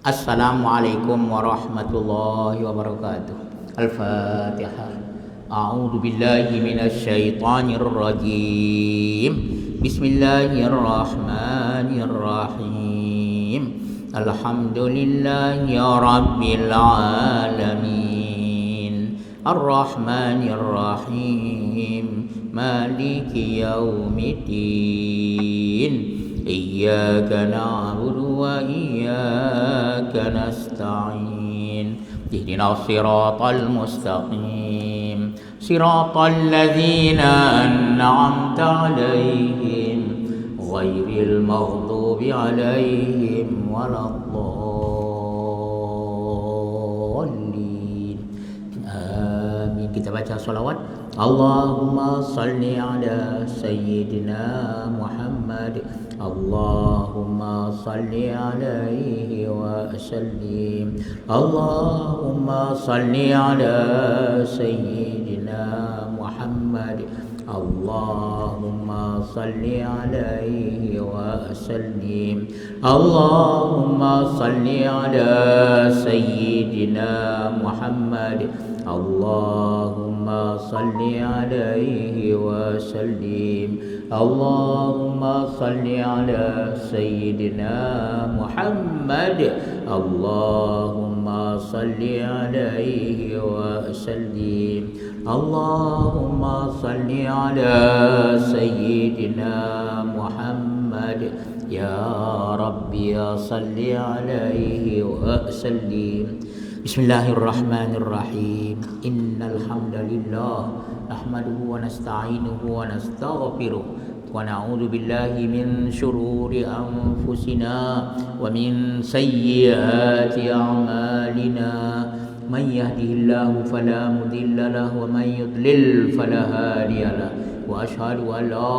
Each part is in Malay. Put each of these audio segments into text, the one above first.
Assalamualaikum warahmatullahi wabarakatuh. Al-Fatihah. A'udzu billahi minasy syaithanir rajim. Bismillahirrahmanirrahim. Alhamdulillahi rabbil alamin. Ar-Rahmanir Rahim. Maliki yaumiddin. Iyyaka na'budu wa iyyaka nasta'in. Ihdinas siratal mustaqim. Siratal ladzina an'amta 'alaihim ghairil maghdubi 'alaihim waladdallin. Amin. Kita baca salawat. Allahumma salli ala sayyidina Muhammad. Allahumma salli alaihi wa sallim. Allahumma salli ala sayyidina Muhammad. Allahumma salli alaihi wa sallim. Allahumma salli ala sayyidina Muhammad. Allahumma salli alaihi wa sallim. Allahumma salli ala sayyidina Muhammad. Allahumma salli alaihi wa sallim. Allahumma salli ala sayyidina Muhammad. Ya Rabbi ya salli alaihi wa sallim. Bismillahirrahmanirrahim. Innal hamdalillah nahmaduhu wa nasta'inuhu wa nastaghfiruh wa na'udzu billahi min shururi anfusina wa min sayyiati a'malina. Man yahdihillahu fala mudilla lahu wa man yudlil fala hadiya lahu. Wa ashhadu an la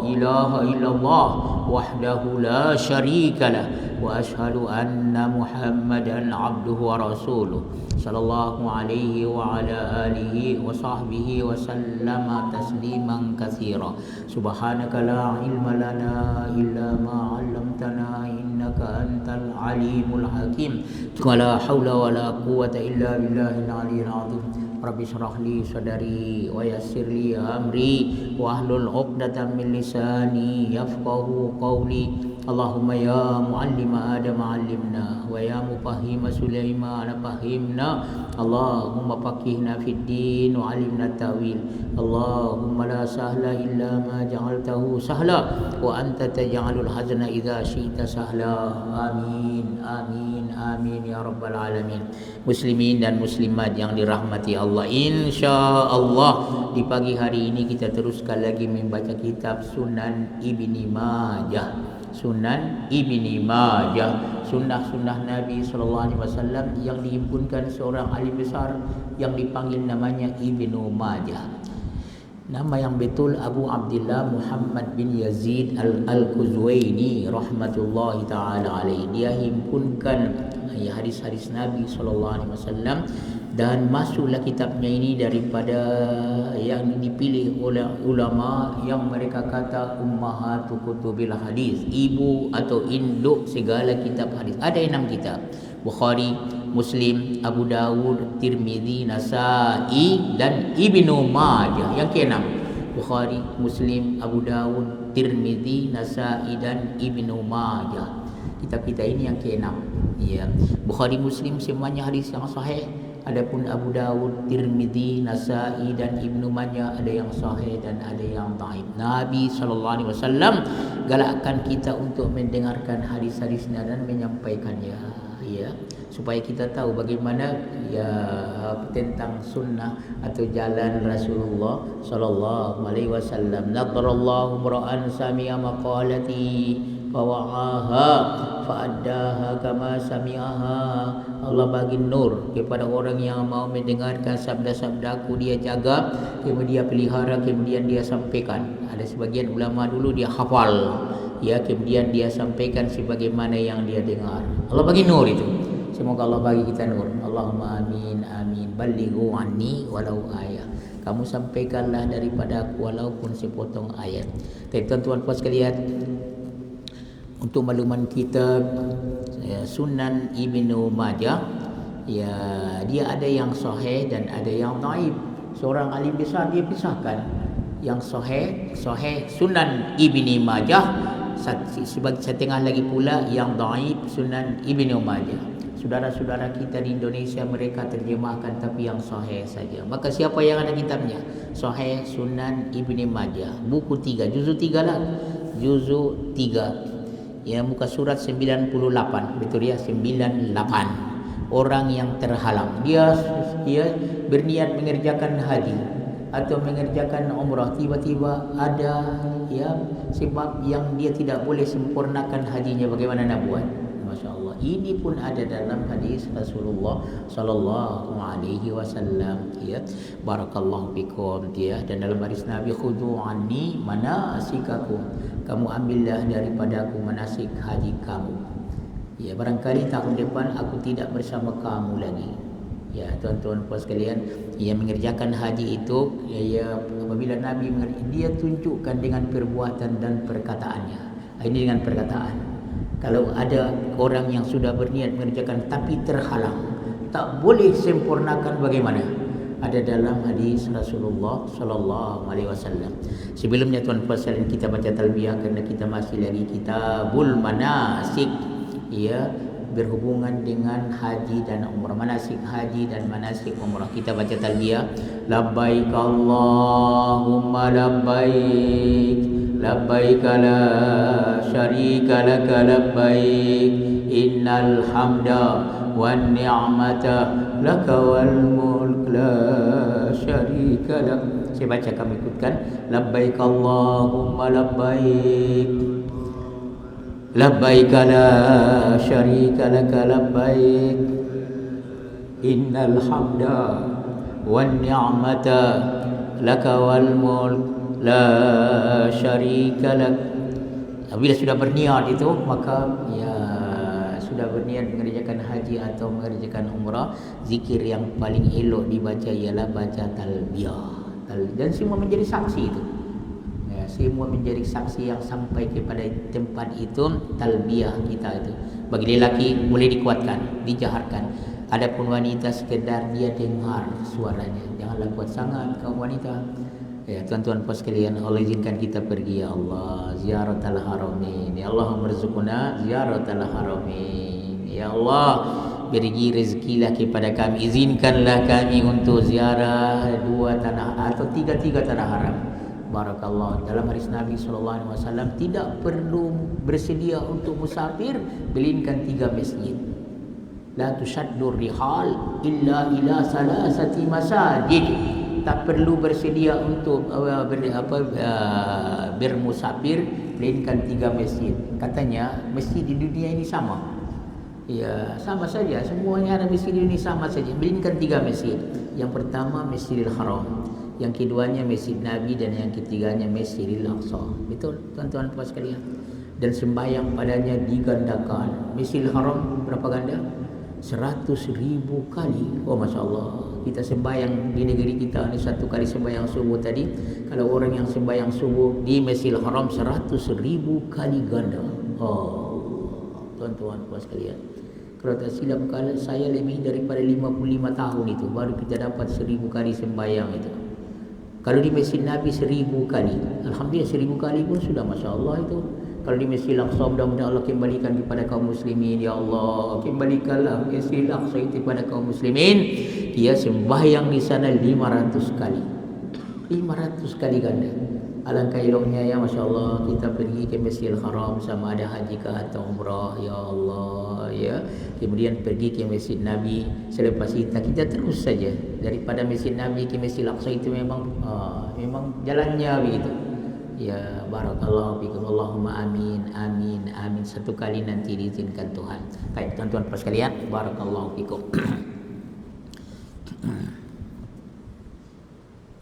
ilaha illallah wahdahu la syarika lah. Wa ashhadu anna Muhammadan abduhu wa rasuluh. Sallallahu alaihi wa ala alihi wa sahbihi wa sallama tasliman katsira. Subhanaka la ilma lana illa ma 'allamtana innaka antal alimul hakim. Wa la haula wa la quwwata illa billahil aliyyil azim. Rabbi shrah li sadri wa yassir li amri wa hlul 'uqdatam min lisani yafqahu qawli. Allahumma ya muallima Adam 'allimna wa ya mufahhima Sulaiman fahhimna. Allahumma faqihna fid din wa 'allimna ta'wil. Allahumma la sahla illa ma ja'altahu sahla wa anta taj'alul hazna idza syi'ta sahla. Amin amin amin ya rabbal alamin. Muslimin dan muslimat yang dirahmati Allah, insyaallah di pagi hari ini kita teruskan lagi membaca kitab Sunan Ibni Majah. Sunan Ibni Majah, sunnah-sunnah Nabi SAW yang dihimpunkan seorang alim besar yang dipanggil namanya Ibnu Majah. Nama yang betul Abu Abdullah Muhammad bin Yazid Al-Quzwaini rahmatullahi ta'ala alaih. Dia himpunkan hadis-hadis Nabi SAW dan masuklah kitabnya ini daripada yang dipilih oleh ulama yang mereka kata ummahatu kutubil hadis, ibu atau induk segala kitab hadis. Ada 6 kitab: Bukhari, Muslim, Abu Dawud, Tirmizi, Nasa'i dan Ibnu Majah. Yang ke-6 Bukhari, Muslim, Abu Dawud, Tirmizi, Nasa'i dan Ibnu Majah. Kitab kita ini yang ke-6. Ya, Bukhari, Muslim semuanya hadis yang sahih. Adapun Abu Dawud, Tirmizi, Nasa'i dan Ibnu Majah ada yang sahih dan ada yang dhaif. Nabi SAW galakkan kita untuk mendengarkan hadis-hadisnya dan menyampaikannya, ya, supaya kita tahu bagaimana ya tentang sunnah atau jalan Rasulullah sallallahu alaihi wasallam. Nadarallahu mar'an sami'a maqalati fawa'aha fa'addaha kama sami'aha. Allah bagi nur kepada orang yang mau mendengarkan sabda-sabdaku, dia jaga, kemudian pelihara, kemudian dia sampaikan. Ada sebagian ulama dulu dia hafal, ya, kemudian dia sampaikan sebagaimana yang dia dengar. Allah bagi nur itu. Semoga Allah bagi kita nur. Allahumma amin amin. Ballighu anni walau ayat. Kamu sampaikanlah daripada aku walaupun sepotong ayat. Tapi tuan-tuan puas sekalian, untuk makluman kita, Sunan Ibnu Majah, ya, dia ada yang sahih dan ada yang dhaif. Seorang alim besar dia pisahkan yang sahih Sunan Ibnu Majah, sebagai setengah lagi pula yang dhaif Sunan Ibnu Majah. Saudara-saudara kita di Indonesia mereka terjemahkan tapi yang sahih saja. Maka siapa yang ada kitabnya? Sahih Sunan Ibnu Majah, buku 3, juzuk 3 lah. Juzuk 3. Ya, muka surat 98. Betul ya, 98. Orang yang terhalang, dia berniat mengerjakan haji atau mengerjakan umrah, tiba-tiba ada ya sebab yang dia tidak boleh sempurnakan hajinya, bagaimana nak buat? Masya Allah, ini pun ada dalam hadis Rasulullah Sallallahu Alaihi Wasallam. Ya, barakallahu fikum. Ya, dan dalam hadis Nabi, khudhu anni manasikakum, kamu ambillah daripadaku manasik haji kamu. Ya, barangkali tahun depan aku tidak bersama kamu lagi. Ya, tuan-tuan puan sekalian, yang mengerjakan haji itu, ya apabila Nabi dia tunjukkan dengan perbuatan dan perkataannya. Ini dengan perkataan. Kalau ada orang yang sudah berniat mengerjakan tapi terhalang, tak boleh sempurnakan, bagaimana? Ada dalam hadis Rasulullah Sallallahu Alaihi Wasallam. Sebelumnya tuan-tuan sekalian, kita baca talbiyah kerana kita masih lagi kitabul manasik, ya, berhubungan dengan haji dan umrah, manasik haji dan manasik umrah. Kita baca talbiyah, labbaik Allahumma labbaik, labbaik la syarika laka labbaik, innal hamda wan ni'mata laka wal mulk la syarika lak. Saya baca, kamu ikutkan. Labbaik Allahumma labbaik, labbaik la syarika laka labbaik, innal hamda wan ni'mata laka wal mulk la syarika lak. Bila sudah berniat itu, maka ya sudah berniat mengerjakan haji atau mengerjakan umrah, zikir yang paling elok dibaca ialah baca talbiyah. Dan semua menjadi saksi itu. Ya, semua menjadi saksi yang sampai kepada tempat itu talbiyah kita itu. Bagi lelaki boleh dikuatkan, dijaharkan. Adapun wanita sekedar dia dengar suaranya. Janganlah kuat sangat kaum wanita. Ya, tuan-tuan puan sekalian, Allah izinkan kita pergi, ya Allah, ziaratul haramain. Ya Allah, merzukuna ziaratul haramain. Ya Allah, beri rezekilah kepada kami, izinkanlah kami untuk ziarah 2 tanah atau 3 tanah haram. Barakallah. Dalam hadis Nabi sallallahu alaihi wasallam, tidak perlu bersedia untuk musafir melainkan 3 masjid. La tushaddur rihal illa ila salasati masajid. Tak perlu bersedia untuk bermusafir melainkan 3 masjid. Katanya masjid di dunia ini sama. Ya, sama saja, semuanya ada masjid ini sama saja, melainkan 3 masjid. Yang pertama Masjidil Haram, yang keduanya Masjid Nabi, dan yang ketiganya Masjidil Aqsa. Betul tuan-tuan puan sekalian. Dan sembahyang padanya digandakan. Masjidil Haram berapa ganda? 100,000 kali. Oh, Masya Allah. Kita sembahyang di negeri kita ni 1 kali sembahyang subuh tadi. Kalau orang yang sembahyang subuh di Masjidil Haram 100,000 kali ganda. Oh, tuan-tuan puan sekalian. Kalau tak silap kalau saya lebih daripada 55 tahun itu baru kita dapat 1000 kali sembahyang itu. Kalau di Masjid Nabi 1000 kali. Alhamdulillah 1000 kali pun sudah Masya Allah itu. Kalau di Masjid Al-Aqsa, mudah-mudahan Allah kembalikan kepada kaum muslimin. Ya Allah, kembalikanlah Masjid Al-Aqsa itu kepada kaum muslimin. Dia sembahyang di sana 500 kali. 500 kali ganda. Alangkah eloknya, ya Masya Allah, kita pergi ke Masjidil Haram sama ada haji ke atau umrah. Ya Allah, ya. Kemudian pergi ke Masjid Nabi. Selepas kita terus saja daripada Masjid Nabi ke Masjid Al-Aqsa itu memang jalannya begitu. Ya, barakallahu fikum. Allahumma amin, amin, amin. 1 kali nanti diizinkan Tuhan. Baik, tuan-tuan puan sekalian, barakallahu fikum.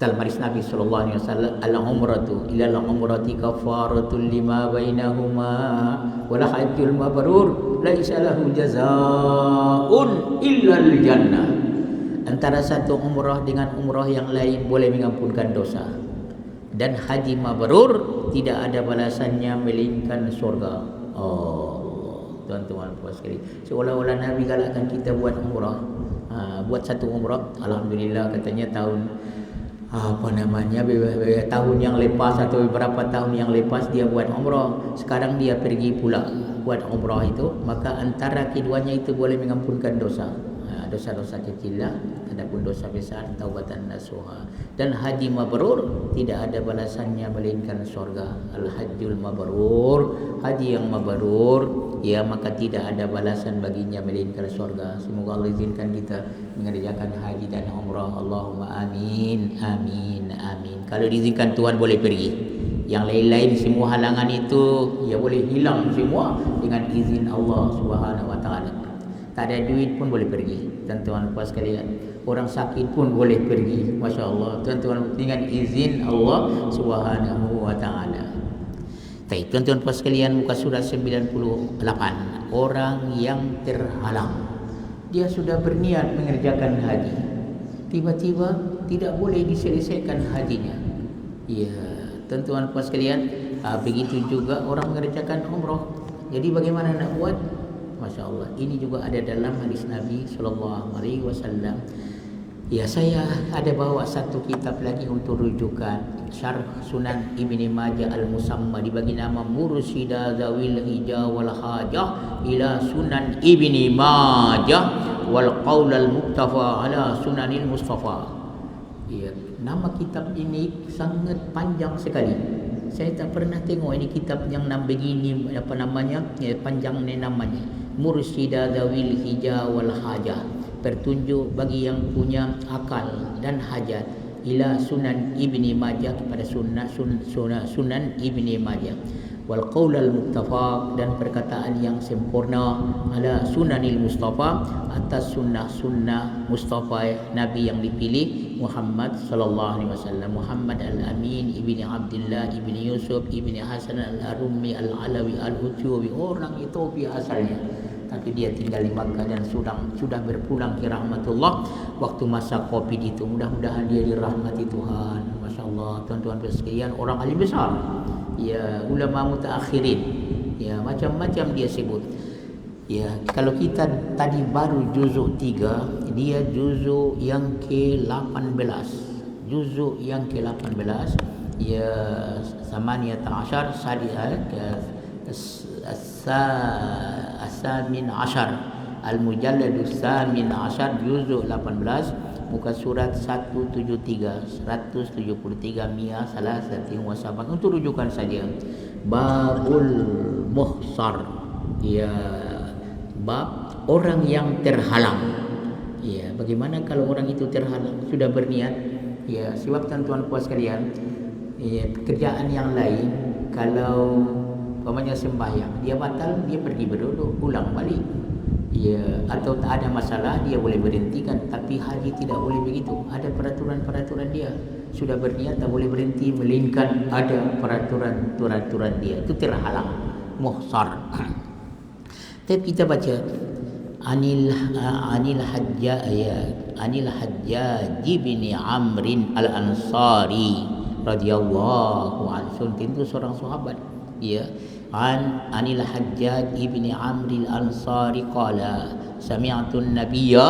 Dalam hadis Nabi sallallahu alaihi wasallam, al-umratu ila al-umrati kafaratul lima bainahuma wal hajjul mabrur laisa lahu jazaa'un illa al-jannah. Antara satu umrah dengan umrah yang lain boleh mengampunkan dosa. Dan haji mabrur tidak ada balasannya melainkan surga. Oh, tuan-tuan puas sekali. Seolah-olah Nabi galakkan kita buat umrah. Buat satu umrah. Alhamdulillah katanya tahun tahun yang lepas atau beberapa tahun yang lepas dia buat umrah. Sekarang dia pergi pula buat umrah itu, maka antara keduanya itu boleh mengampunkan dosa. Dosa-dosa kecil lah, adapun dosa besar taubatan nasuha. Dan haji mabrur tidak ada balasannya melainkan surga. Al-hajjul mabrur, haji yang mabrur, ya maka tidak ada balasan baginya melainkan surga. Semoga Allah izinkan kita mengerjakan haji dan umrah. Allahumma amin, amin, amin. Kalau diizinkan Tuhan boleh pergi. Yang lain-lain semua halangan itu ya boleh hilang semua dengan izin Allah Subhanahu wa taala. Tak ada duit pun boleh pergi. Tuan-tuan puas sekalian, orang sakit pun boleh pergi. Masya Allah, tuan-tuan, dengan izin Allah Subhanahu wa taala. Baik, tuan-tuan puas sekalian, muka surat 98. Orang yang terhalang, dia sudah berniat mengerjakan haji, tiba-tiba tidak boleh diselesaikan hajinya. Ya, tuan-tuan puas sekalian, begitu juga orang mengerjakan umrah. Jadi bagaimana nak buat? Masya Allah, ini juga ada dalam hadis Nabi SAW. Ya, saya ada bawa satu kitab lagi untuk rujukan, Syarh Sunan Ibni Majah Al-Musamma, dibagi nama Mursyida Zawil Hija wal Hajah ila Sunan Ibni Majah wal Qaul Al-Muqtafa ala Sunanil Mustafa. Ya, nama kitab ini sangat panjang sekali. Saya tak pernah tengok ini kitab yang begini, apa namanya, ya, panjang ni namanya. Mursyida Zawil Hija wal Hajah, petunjuk bagi yang punya akal dan hajat, ila Sunan Ibni Majah, kepada Sunan Ibni Majah, wal Qaul Al-Muqtafa, dan perkataan yang sempurna, ala Sunanil Mustafa, atas sunnah Mustafa, Nabi yang dipilih, Muhammad sallallahu alaihi wasallam, Muhammad Al-Amin ibni Abdullah ibni Yusuf ibni Hasan Al-Arumi Al-Alawi Al-Utubi, orang Ethiopia asalnya, tapi dia tinggal di Makkah dan sudah berpulang ke rahmatullah waktu masa Covid itu. Mudah-mudahan dia dirahmati Tuhan. Masya Allah, tuan-tuan sekalian, orang alim besar, ya, ulama mutaakhirin, ya, macam-macam dia sebut. Ya, kalau kita tadi baru juzuk 3, dia juzuk yang ke-18. Juzuk yang ke-18, ya, Samaniyata Ashar As-Samin Ashar Al-Mujalladus Samin Ashar, juzuk 18, muka surat 173, 173 Mia salah satu wasabak. Untuk rujukan saja, Babul Muhsar, ya, bab orang yang terhalang. Ya, bagaimana kalau orang itu terhalang, sudah berniat, ya, sebab tuan-tuan puas sekalian, ya, pekerjaan yang lain kalau umpamanya sembahyang dia batal, dia pergi berduduk, pulang balik, ya, atau tak ada masalah dia boleh berhentikan. Tapi haji tidak boleh begitu, ada peraturan-peraturan dia. Sudah berniat tak boleh berhenti, melainkan ada peraturan dia, itu terhalang, muhsar. Tapi kita baca Anil Hajjaj bin Amrin Al-Ansari radhiyallahu anhu, itu seorang sahabat, ya. Anil Hajjaj ibni Amr al-Ansari qala sami'tu an-nabiyya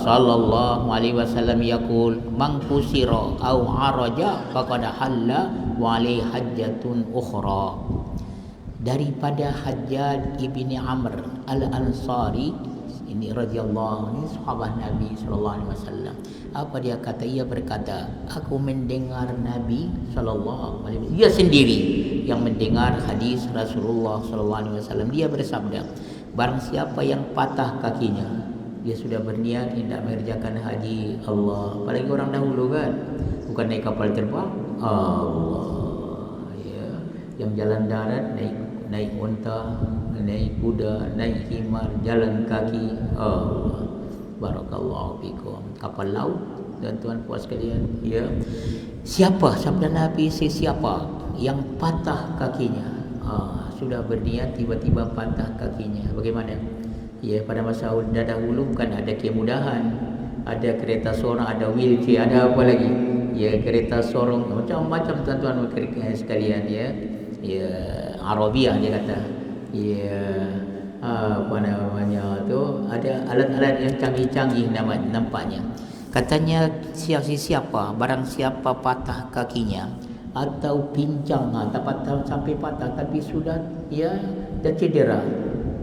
sallallahu alaihi wasallam yaqul man kusira aw araja faqad halla wa alaihi hajjatun ukhra. Daripada Hajjaj ibni Amr al-Ansari ini radhiyallahu, ini sahabat Nabi sallallahu alaihi wasallam. Apa dia kata? Ia berkata, aku mendengar Nabi sallallahu alaihi wasallam, dia sendiri yang mendengar hadis Rasulullah sallallahu alaihi wasallam. Dia bersabda, barang siapa yang patah kakinya, dia sudah berniat hendak mengerjakan haji Allah. Apalagi orang dahulu kan, bukan naik kapal terbang, Allah, ya, yang jalan darat naik unta, naik kuda, naik himar, jalan kaki, Allah. Barakallahu fikum. Kapal laut, dan tuan puas sekalian, ya. Siapa, sabda Nabi, siapa yang patah kakinya, sudah berniat tiba-tiba patah kakinya, bagaimana? Ya, pada masa dahulu bukan ada kemudahan, ada kereta sorong, ada wheelchair, ada apa lagi? Ya, kereta sorong, macam-macam tuan-tuan sekalian, ya. Ya, Arabiah dia kata. Ya, apa namanya tu, ada alat-alat yang canggih-canggih nampaknya. Katanya siapa barang siapa patah kakinya atau pincang, tak patah sampai patah tapi sudah ya dah cedera,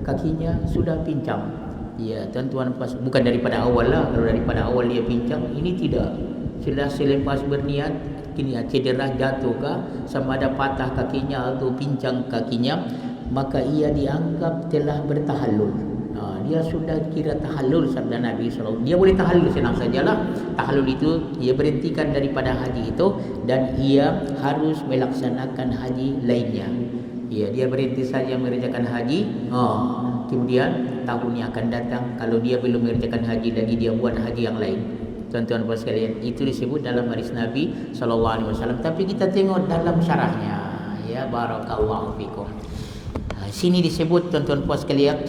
kakinya sudah pincang. Ya, tuan-tuan bukan daripada awal lah. Kalau daripada awal dia pincang, ini tidak. Sudah selepas berniat, kini cedera jatuh ke, sama ada patah kakinya atau pincang kakinya, maka ia dianggap telah bertahallul. Dia sudah kira tahallul, sabda Nabi SAW. Dia boleh tahallul senang sajalah. Tahallul itu ia berhentikan daripada haji itu dan ia harus melaksanakan haji lainnya. Ya, dia berhenti saja mengerjakan haji. Kemudian tahun yang akan datang, kalau dia belum mengerjakan haji lagi, dia buat haji yang lain. Tuan-tuan puan sekalian, itu disebut dalam hadis Nabi SAW. Tapi kita tengok dalam syarahnya. Ya, barakallahu fikum. Sini disebut tuan-tuan puan sekalian,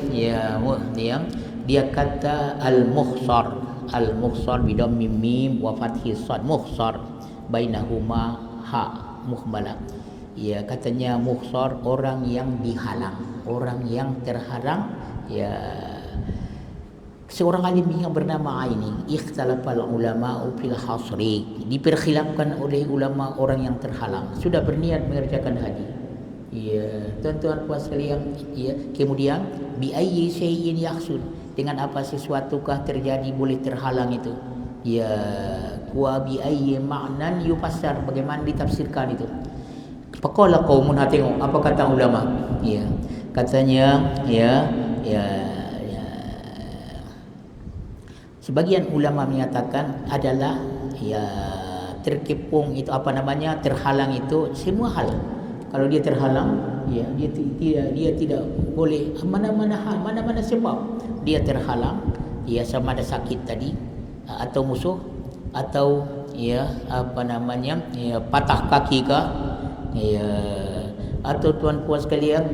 dia kata al-mukhsar bidhammi mim wa fathi sad, mukhsar bainahuma ha mukhbala. Ya, katanya mukhsar orang yang dihalang, orang yang terhalang. Ya, seorang alim yang bernama Aini, ikhtalafal ulama fil hasri, diperkhilafkan oleh ulama orang yang terhalang sudah berniat mengerjakan haji. Ya, tuan-tuan puan sekalian, ya, kemudian bi ayyi syai'in yahsul, dengan apa sesuatukah terjadi boleh terhalang itu. Ya, wa bi ayyi ma'nan yufassar, bagaimana ditafsirkan itu. Faqala qaumun, tengok apa kata ulama. Ya, katanya sebagian ulama menyatakan adalah terkepung itu, terhalang itu semua hal. Kalau dia terhalang, dia tidak boleh mana-mana sebab dia terhalang, sama ada sakit tadi atau musuh atau patah kaki kah, atau tuan puan sekalian,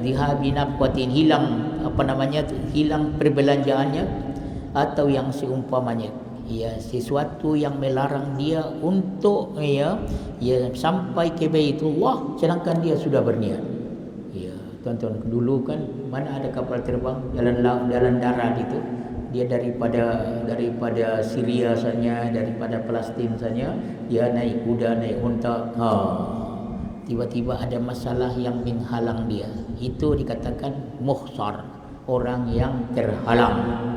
dihabinaqatin, hilang perbelanjaannya, atau yang seumpamanya, sesuatu yang melarang dia untuk sampai ke Baitullah sedangkan dia sudah berniat. Tuan-tuan, dulu kan mana ada kapal terbang jalan darat itu, dia daripada Syria saja, daripada Palestin saja, dia naik kuda, naik unta. Tiba-tiba ada masalah yang menghalang dia, itu dikatakan mukhsar, orang yang terhalang.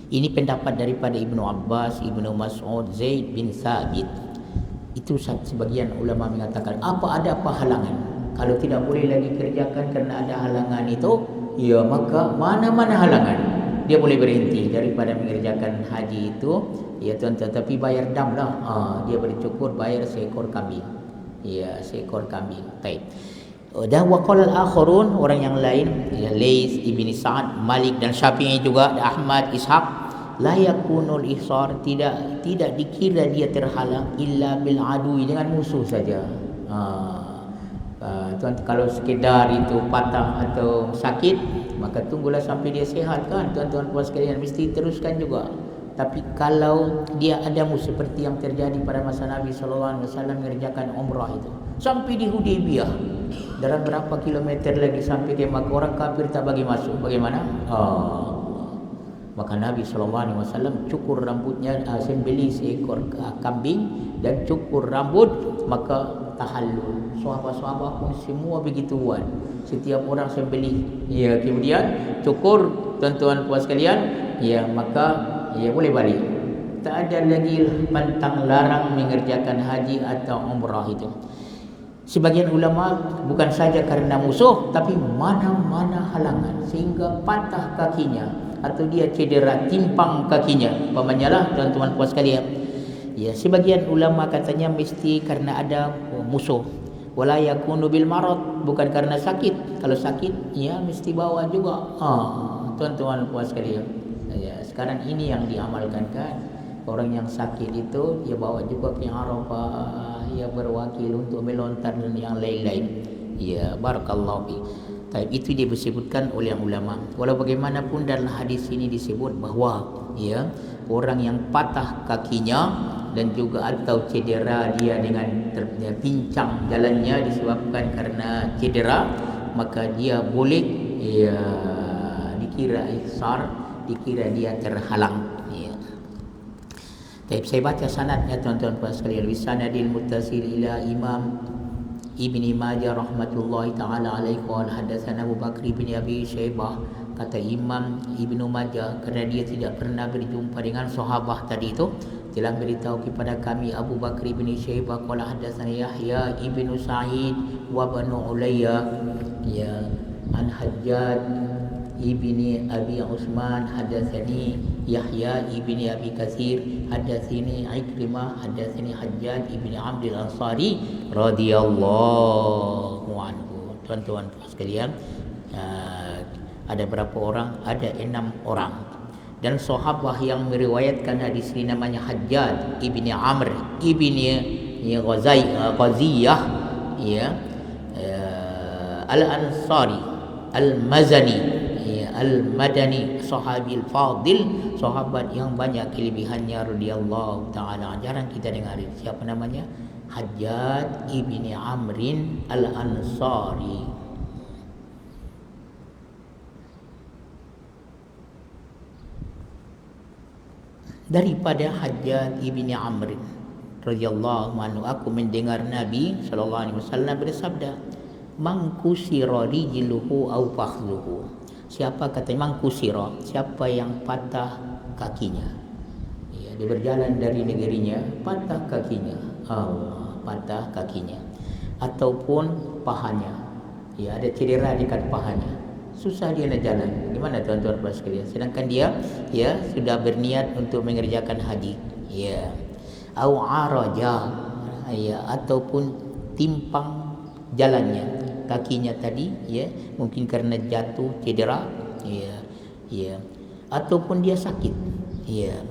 Ini pendapat daripada Ibnu Abbas, Ibnu Mas'ud, Zaid bin Thabit. Itu sebagian ulama mengatakan, ada halangan, kalau tidak boleh lagi kerjakan kerana ada halangan itu, maka mana-mana halangan dia boleh berhenti daripada mengerjakan haji itu. Tuan-tuan, tapi bayar dam lah. Dia bercukur bayar seekor kambing. Seekor kambing. Baik. Dan waqala al-akharun, orang yang lain, Laits, Ibni Sa'ad, Malik dan Syafi'i juga, Ahmad, Ishaq, la yakunul ihsar, tidak dikira dia terhalang illa bil adui, dengan musuh saja. Tuan, kalau sekedar itu patah atau sakit, maka tunggulah sampai dia sihat kan, tuan-tuan puan sekalian, mesti teruskan juga. Tapi kalau dia ada musuh seperti yang terjadi pada masa Nabi SAW mengerjakan umrah itu, sampai di Hudaybiyah, dalam berapa kilometer lagi sampai ke Makkah, orang kafir tak bagi masuk, bagaimana? Maka Nabi SAW cukur rambutnya, sembelih seekor kambing dan cukur rambut, maka tahallul. Sahabat-sahabat pun semua begitu buat. Setiap orang sembelih, kemudian cukur, tuan-tuan puan sekalian, maka boleh balik. Tak ada lagi pantang larang mengerjakan haji atau umrah itu. Sebagian ulama bukan saja karena musuh, tapi mana-mana halangan sehingga patah kakinya atau dia cedera, timpang kakinya, pamannya tuan-tuan puan sekalian. Sebagian ulama katanya mesti karena ada musuh. Wala yakunu bil marad, bukan karena sakit. Kalau sakit, mesti bawa juga. Tuan-tuan puan sekalian. Sekarang ini yang diamalkan kan, orang yang sakit itu dia bawa juga ke Arafah, berwakil untuk melontar dan yang lain-lain. Barakallahu fi. Itu dia disebutkan oleh ulama. Walau bagaimanapun dalam hadis ini disebut bahawa orang yang patah kakinya dan juga atau cedera dia dengan pincang jalannya disebabkan karena cedera, maka dia boleh dikira ihsar, dikira dia terhalang. Saya baca sanadnya tuan-tuan puan sekalian. Bisanadil muttasil ila Imam Ibni Majah rahmatullahi taala alaihi wa hadatsana Abu Bakr bin Abi Syaibah. Kata Imam Ibnu Majah, kerana dia tidak pernah berjumpa dengan sahabat tadi itu, telah beritahu kepada kami Abu Bakr bin Syaibah qala hadatsana Yahya ibnu Sa'id wa Banu Ulayya an Hajjaj ibni Abi Usman hadatsani Yahya ibni Abi Katsir hadatsani Ikrimah hadatsani Hajjaj ibni Amr al-Ansari radhiyallahu anhu. Tuan-tuan sekalian, ada berapa orang? Ada 6 orang. Dan sahabat yang meriwayatkan hadis ini namanya Hajjaj ibni Amr ibni Ghaziyah al-Ansari al-Mazani al-Madani, sahabil fadil, sahabat yang banyak kelebihannya radhiyallahu taala. Jarang kita dengar siapa namanya? Hajjaj ibni Amrin al-Ansari. Daripada Hajjaj ibni Amr radhiyallahu anhu, aku mendengar Nabi sallallahu alaihi wasallam bersabda, "Man kusira rijluhu aw fakhluhu." Siapa kata man kusira? Siapa yang patah kakinya? Dia berjalan dari negerinya, patah kakinya. Patah kakinya. Ataupun pahanya. Ada cedera dekat pahanya. Susah dia nak jalan. Gimana tuan-tuan puan sekalian? Sedangkan dia sudah berniat untuk mengerjakan haji. Au araja, ataupun timpang jalannya, kakinya tadi, mungkin karena jatuh cedera, ataupun dia sakit,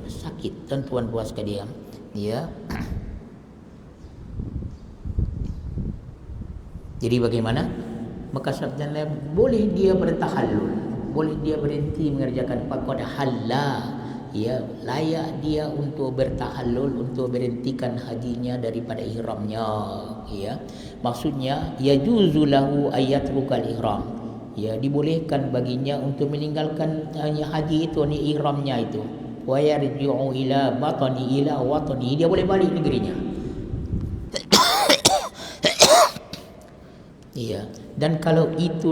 sakit tuan-tuan puan sekalian, Jadi bagaimana? Maka sabdanya boleh dia bertahallul, boleh dia berhenti mengerjakan faqad halla, layak dia untuk bertahallul, untuk berhentikan hajinya daripada ihramnya. Maksudnya yajuzu lahu ayatrukal ihram, dibolehkan baginya untuk meninggalkan haji itu, ni ihramnya itu, wa yarji'u ila watani, dia boleh balik negerinya. Dan kalau itu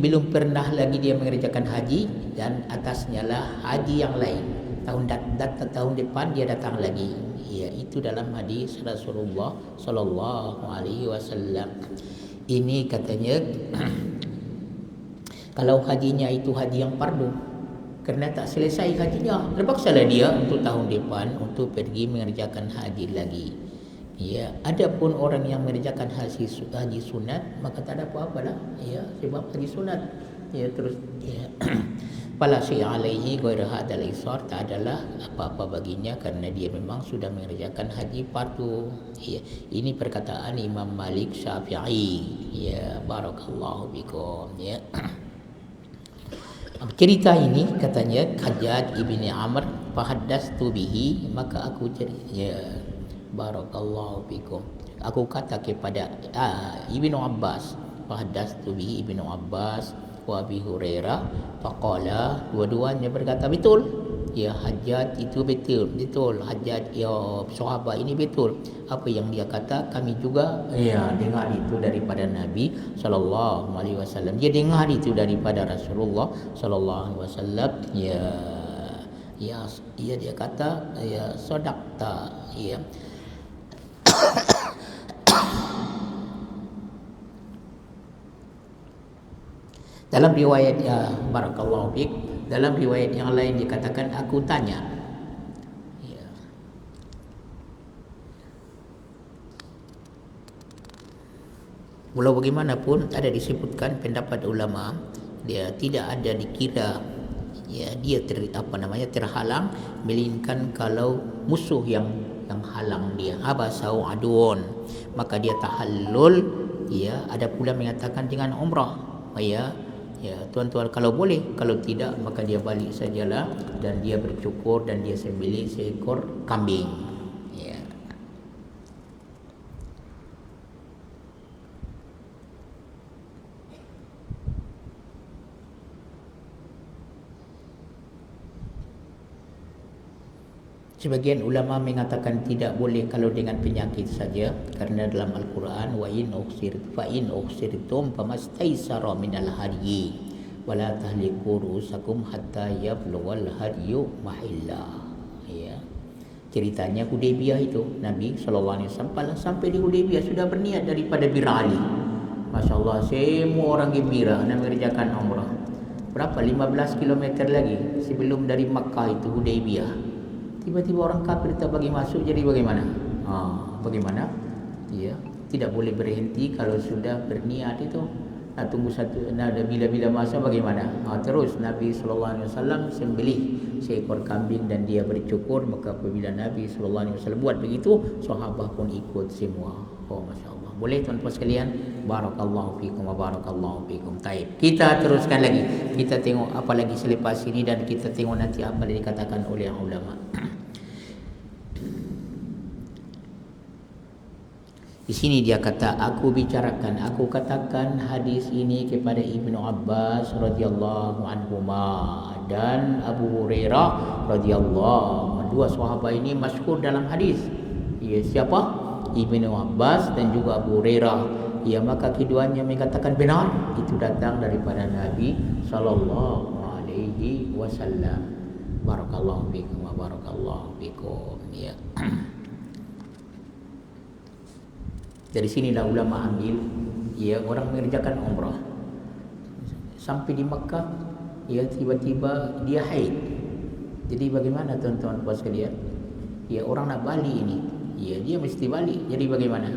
belum pernah lagi dia mengerjakan haji, dan atasnya lah haji yang lain, tahun depan dia datang lagi. Itu dalam hadis Rasulullah sallallahu alaihi wasallam. Ini katanya kalau hajinya itu haji yang fardu, kerana tak selesai hajinya, terpaksalah dia untuk tahun depan untuk pergi mengerjakan haji lagi. Adapun orang yang mengerjakan haji sunat, maka tak ada apa-apa lah, sebab haji sunat, terus fala syai'a alaihi ghairu hadzal isar, tak adalah apa-apa baginya kerana dia memang sudah mengerjakan haji fardu. Ini perkataan Imam Malik Syafi'i. Barakallahu bikum. Cerita ini katanya Hajjaj ibni Amr fahaddastu bihi, maka aku barakallahu fikum, aku kata kepada Ibnu Abbas, fahaddastu bihi Ibnu Abbas wa Abi Hurairah faqala, dua-duanya berkata betul, Hajjaj itu betul Hajjaj, sahabat ini betul apa yang dia kata, kami juga dengar itu daripada Nabi sallallahu alaihi wasallam, dia dengar itu daripada Rasulullah sallallahu alaihi wasallam. Dia kata sadaqta. Dalam riwayat barakallahu fiik, dalam riwayat yang lain dikatakan aku tanya. Walau bagaimanapun ada disebutkan pendapat ulama, dia tidak ada dikira dia terhalang, melainkan kalau musuh yang halang dia, abasau aduun, maka dia tahallul. Ada pula mengatakan dengan umrah. Tuan-tuan, kalau boleh, kalau tidak maka dia balik sajalah dan dia bercukur dan dia sembelih seekor kambing. Sebagian ulama mengatakan tidak boleh kalau dengan penyakit saja, kerana dalam Al-Quran wa in ukhsirtum famastaysara minal hadyi wala tahliqu rusakum hatta yablughal hadyu mahillah. Ya. Ceritanya Hudaybiyah itu, Nabi SAW sampai di Hudaybiyah sudah berniat daripada Bir Ali. Masya-Allah, semua orang gembira nak mengerjakan umrah. Berapa? 15 km lagi sebelum dari Makkah itu Hudaybiyah. Tiba-tiba orang kafir tak bagi masuk, jadi bagaimana? Bagaimana? Ya, tidak boleh berhenti kalau sudah berniat itu. Tunggu satu, bila-bila masa bagaimana? Terus Nabi SAW sembelih seekor kambing dan dia bercukur. Maka apabila Nabi SAW buat begitu, sahabat pun ikut semua. Oh, Masya Allah. Boleh tuan-tuan sekalian? Barakallahu fikum wa barakallahu fikum. Taib. Kita teruskan lagi. Kita tengok apa lagi selepas ini dan kita tengok nanti apa yang dikatakan oleh ulama. Di sini dia kata, aku katakan hadis ini kepada Ibnu Abbas radhiyallahu anhuma dan Abu Hurairah radhiyallahu. Dua sahabat ini masyhur dalam hadis. Ya, siapa? Ibnu Abbas dan juga Abu Hurairah. Ya, maka keduanya mengatakan benar itu datang daripada Nabi sallallahu alaihi wasallam. Barakallahu fikum wa barakallahu fikum. Ya. Dari sinilah ulama ambil, ya, orang mengerjakan umrah sampai di Makkah, ya, tiba-tiba dia haid. Jadi bagaimana tuan-tuan puas sekalian? Ya, orang nak balik ini, ya, dia mesti balik. Jadi bagaimana?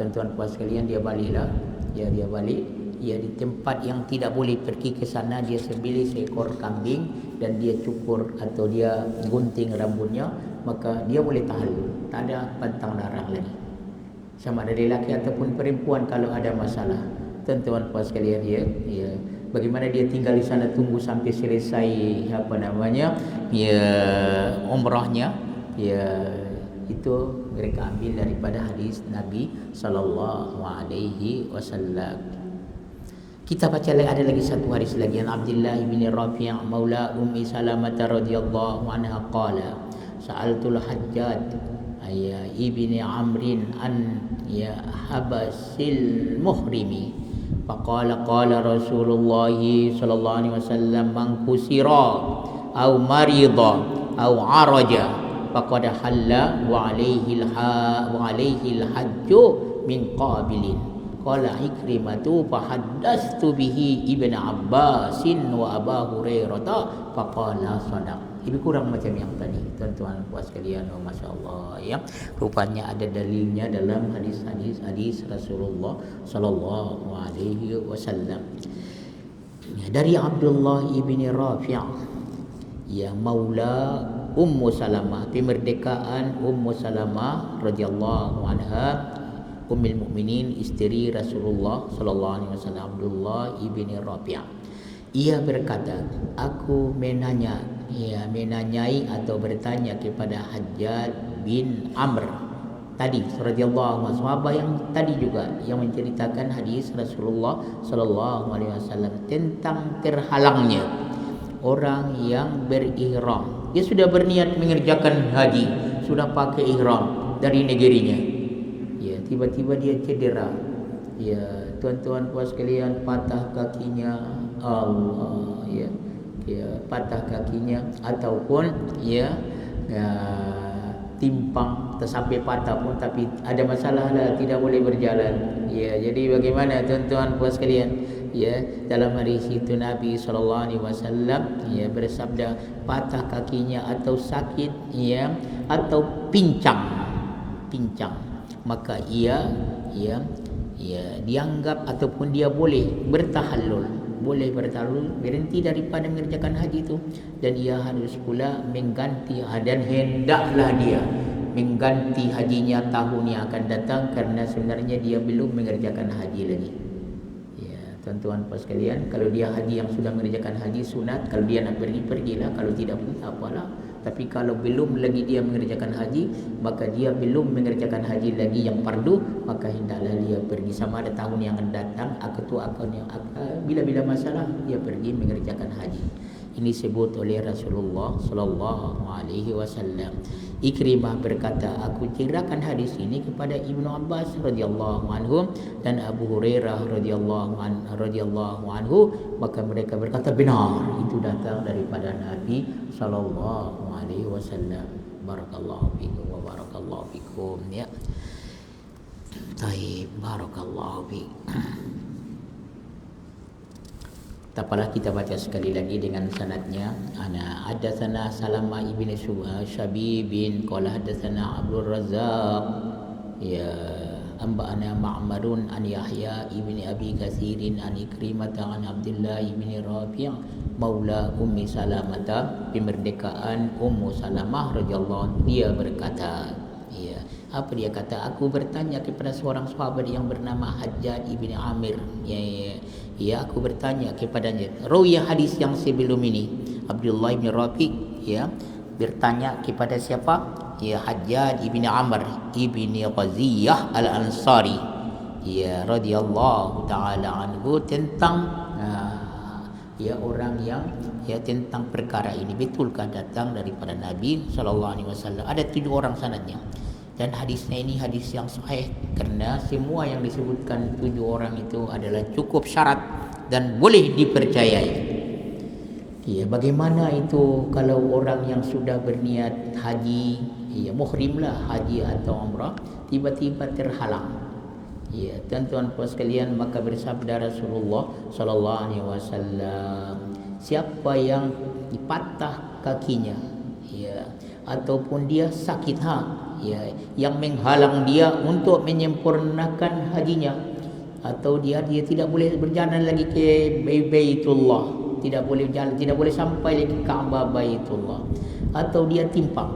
Tuan-tuan puas sekalian, dia baliklah. Ya, dia balik. Ya, di tempat yang tidak boleh pergi ke sana, dia sembelih seekor kambing dan dia cukur atau dia gunting rambutnya, maka dia boleh tahallul. Tak ada pantang larang lagi. Sama ada lelaki ataupun perempuan kalau ada masalah. Tuan-tuan puas sekalian, ya, bagaimana dia tinggal di sana tunggu sampai selesai umrahnya, ya, itu mereka ambil daripada hadis Nabi sallallahu alaihi wasallam. Kita baca lagi, ada lagi satu hadis lagi, Abdullah bin Rafi' maula Ummi Salamah radhiyallahu anha qala sa'altul Hajjaj ibni Amrin an habasil muhrimi faqala qala Rasulullah sallallahu alaihi wasallam man kusira au marida au araja faqad halla wa alaihi al-hajju min qabilin. Qala Ikrimatu fahaddastu bihi Ibn Abbasin wa Abu Hurairah faqala sadaq. Lebih kurang macam yang tadi, tuan-tuan puas sekalian. Oh, Masya Allah, ya. Rupanya ada dalilnya dalam hadis Rasulullah sallallahu alaihi wasallam. Dari Abdullah ibni Rafi', ya, maula Ummu Salamah, kemerdekaan Ummu Salamah radhiyallahu anha, Ummul Mukminin, isteri Rasulullah sallallahu alaihi wasallam, Abdullah ibni Rafi'. Ia berkata, aku menanyai atau bertanya kepada Hajjaj bin Amr tadi radhiyallahu anhu, sahabat yang tadi juga yang menceritakan hadis Rasulullah sallallahu alaihi wasallam tentang terhalangnya orang yang berihram. Dia sudah berniat mengerjakan haji, sudah pakai ihram dari negerinya. Ya, tiba-tiba dia cedera. Ya, tuan-tuan puas sekalian, patah kakinya. Allah, ya, patah kakinya ataupun timpang, tersampai patah pun tapi ada masalah lah, tidak boleh berjalan. Ya, jadi bagaimana tuan-tuan puas sekalian? Ya, dalam hadis itu Nabi sallallahu alaihi wasallam bersabda, patah kakinya atau sakit, ya, atau pincang, maka ia dianggap ataupun dia boleh bertahallul, berhenti daripada mengerjakan haji itu, dan ia harus pula mengganti, dan hendaklah dia mengganti hajinya tahun yang akan datang, kerana sebenarnya dia belum mengerjakan haji lagi. Ya, tuan-tuan puas sekalian, kalau dia haji yang sudah mengerjakan haji sunat, kalau dia nak pergilah, kalau tidak pun tak apalah. Tapi kalau belum lagi dia mengerjakan haji, maka dia belum mengerjakan haji lagi yang fardu, maka hendaklah dia pergi. Sama ada tahun yang akan datang, bila-bila masalah dia pergi mengerjakan haji. Ini disebut oleh Rasulullah sallallahu alaihi wasallam. Ikrimah berkata, aku ceritakan hadis ini kepada Ibnu Abbas radhiyallahu anhu dan Abu Hurairah radhiyallahu anhu, maka mereka berkata benar itu datang daripada Nabi sallallahu alaihi wasallam. Barakallahu fikum wa barakallahu fikum ya. Baik, barakallahu fikum. Tak apalah, kita baca sekali lagi dengan sanadnya. Ana hadatsana Salamah ibn Syabib bin qala hadatsana Abdul Razzaq ya amba'ana Ma'marun an Yahya ibn Abi Katsirin an Ikrimah an Abdullah ibn Rafi' maula Ummi Salamah, kemerdekaan Ummu Salamah radhiyallahu anha. Dia berkata, ya, apa dia kata? Aku bertanya kepada seorang sahabat yang bernama Hajjaj ibn Amir. Ya, aku bertanya kepadanya. Rawi hadis yang sebelum ini, Abdullah bin Rafi', ya, bertanya kepada siapa? Ya, Hajjaj ibn Amr ibn Qaziyah al-Ansari, ya, radhiyallahu taala anhu, tentang ya orang yang ya tentang perkara ini. Betulkah datang daripada Nabi sallallahu alaihi wasallam? Ada 7 orang sanadnya. Dan hadisnya ini hadis yang sahih kerana semua yang disebutkan 7 orang itu adalah cukup syarat dan boleh dipercayai. Ya, bagaimana itu kalau orang yang sudah berniat haji, ya muhrimlah haji atau umrah, tiba-tiba terhalang. Ya, tuan-tuan puan sekalian, maka bersabda Rasulullah sallallahu alaihi wasallam, siapa yang dipatah kakinya, ya, ataupun dia sakit ya, yang menghalang dia untuk menyempurnakan hajinya, atau dia tidak boleh berjalan lagi ke Baitullah, tidak boleh jalan, tidak boleh sampai lagi ke Ka'bah Baitullah, atau dia timpang,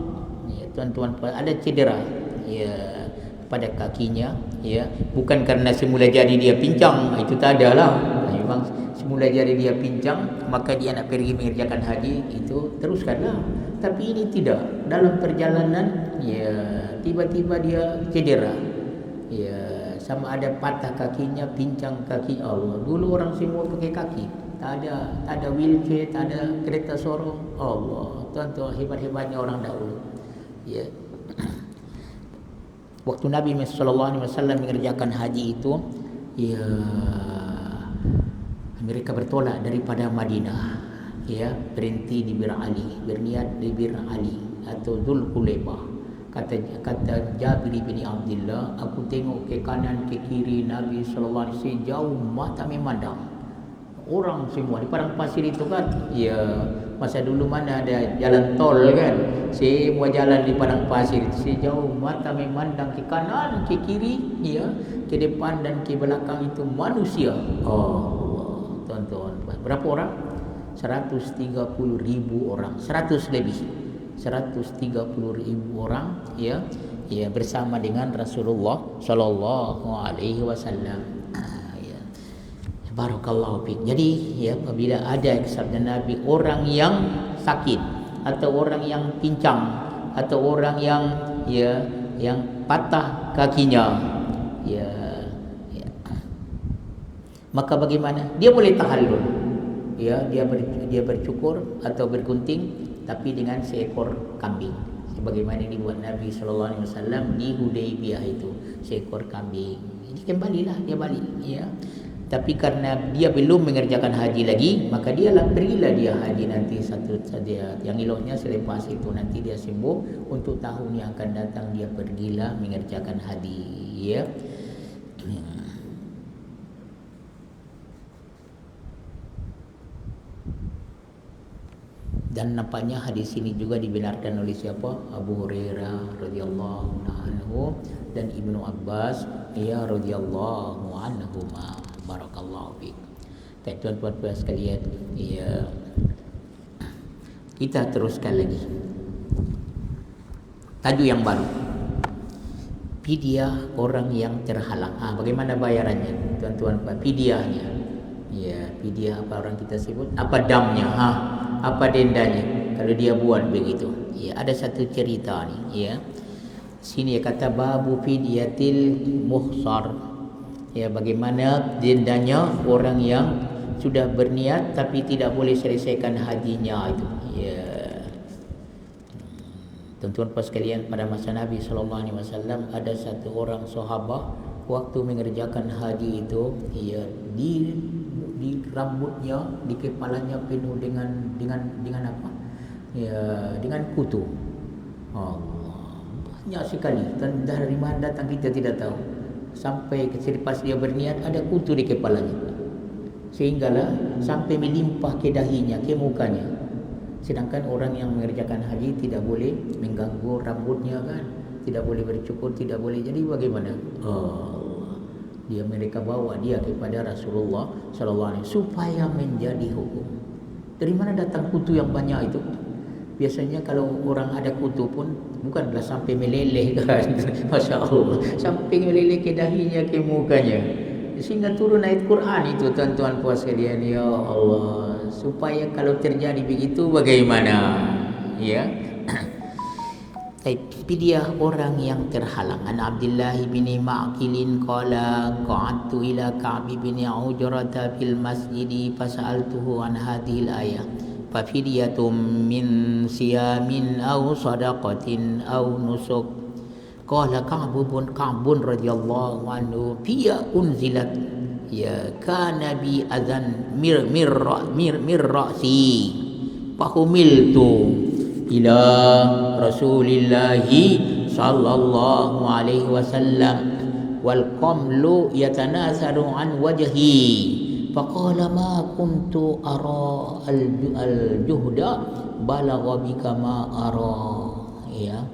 ya, tuan-tuan ada cedera ya pada kakinya, ya, bukan karena semula jadi dia pincang, itu tak adalah. Memang semula jadi dia pincang, maka dia nak pergi mengerjakan haji, itu teruskanlah. Tapi ini tidak, dalam perjalanan ya tiba-tiba dia cedera, ya, sama ada patah kakinya, pincang kaki. Allah, dulu orang semua pakai kaki, tak ada wheelchair, tak ada kereta sorong. Allah, tuan-tuan, hebat-hebatnya orang dahulu, ya. Waktu Nabi sallallahu alaihi wasallam mengerjakan haji itu, ya, mereka bertolak daripada Madinah, ya, berhenti di Bir Ali, berniat di Bir Ali atau Dzulhulaifah. Kata Jabir bin Abdullah, aku tengok ke kanan ke kiri Nabi sallallahu alaihi wasallam, sejauh mata memandang. Orang semua di padang pasir itu kan, ya, masa dulu mana ada jalan tol kan, semua jalan di padang pasir itu, sejauh mata memandang ke kanan ke kiri, ya, ke depan dan ke belakang itu manusia. Oh, tuan-tuan, berapa orang? 130.000 orang, 100 lebih, 130.000 orang, ya, ya, bersama dengan Rasulullah sallallahu alaihi wasallam. Barakallahu fiik. Jadi ya, apabila ada sabda Nabi, orang yang sakit atau orang yang pincang atau orang yang ya yang patah kakinya, ya, ya, maka bagaimana? Dia boleh tahallul. Ya, dia bercukur atau bergunting, tapi dengan seekor kambing. Sebagaimana yang dibuat Nabi sallallahu alaihi wasallam di Hudaybiyah itu, seekor kambing. Ini kembalilah dia balik, ya. Tapi karena dia belum mengerjakan haji lagi, maka berilah dia haji nanti satu saja. Yang eloknya selepas itu nanti dia sembuh, untuk tahun yang akan datang dia pergilah mengerjakan haji, ya. Dan nampaknya hadis ini juga dibenarkan oleh siapa? Abu Hurairah radhiyallahu anhu dan Ibnu Abbas, ya, radhiyallahu anhuma. Barakallahu fiik. Tuan-tuan puan sekalian, ya, kita teruskan lagi. Tajuk yang baru, fidyah orang yang terhalang. Bagaimana bayarannya, tuan-tuan? Fidyahnya, ya, fidyah apa orang kita sebut? Apa damnya? Apa dendanya kalau dia buat begitu? Ya, ada satu cerita ni, ya. Sini dia kata babu fidyatil muhsar. Ya, bagaimana dendanya orang yang sudah berniat tapi tidak boleh selesaikan hajinya itu. Ya. Tuan-tuan puan sekalian, pada masa Nabi SAW ada satu orang sahabat waktu mengerjakan haji itu, ya, di rambutnya, di kepalanya penuh dengan apa? Ya, dengan kutu. Banyak sekali. Dan dari mana datang kita tidak tahu. Sampai selepas dia berniat ada kutu di kepalanya. Sehinggalah sampai melimpah ke dahinya, ke mukanya. Sedangkan orang yang mengerjakan haji tidak boleh mengganggu rambutnya kan, tidak boleh bercukur, tidak boleh. Jadi bagaimana? Mereka bawa dia kepada Rasulullah SAW supaya menjadi hukum. Dari mana datang kutu yang banyak itu? Biasanya kalau orang ada kutu pun bukanlah sampai meleleh kan, Masya Allah, sampai meleleh ke dahinya, ke mukanya. Sehingga turun ayat Quran itu, tuan-tuan puas sekalian, ya Allah, supaya kalau terjadi begitu bagaimana? Ya. Tapi dia orang yang terhalang. An Abdullah bin Ma'qil qala qa'adtu ila Ka'b bin Ujrah fil masjid fas'altuhu an hadhihi al-ayah fa fidyatun min siyamin aw sadaqatin aw nusuk. Qala Ka'b radhiyallahu anhu fiya unzilat ya kana bi adzan mir ra'si fahumiltu ila Rasulillahi sallallahu alaihi wasallam wal qamlu yatanasaru an wajhi faqala ma kuntu ara al juhda balagha bika ma ara ya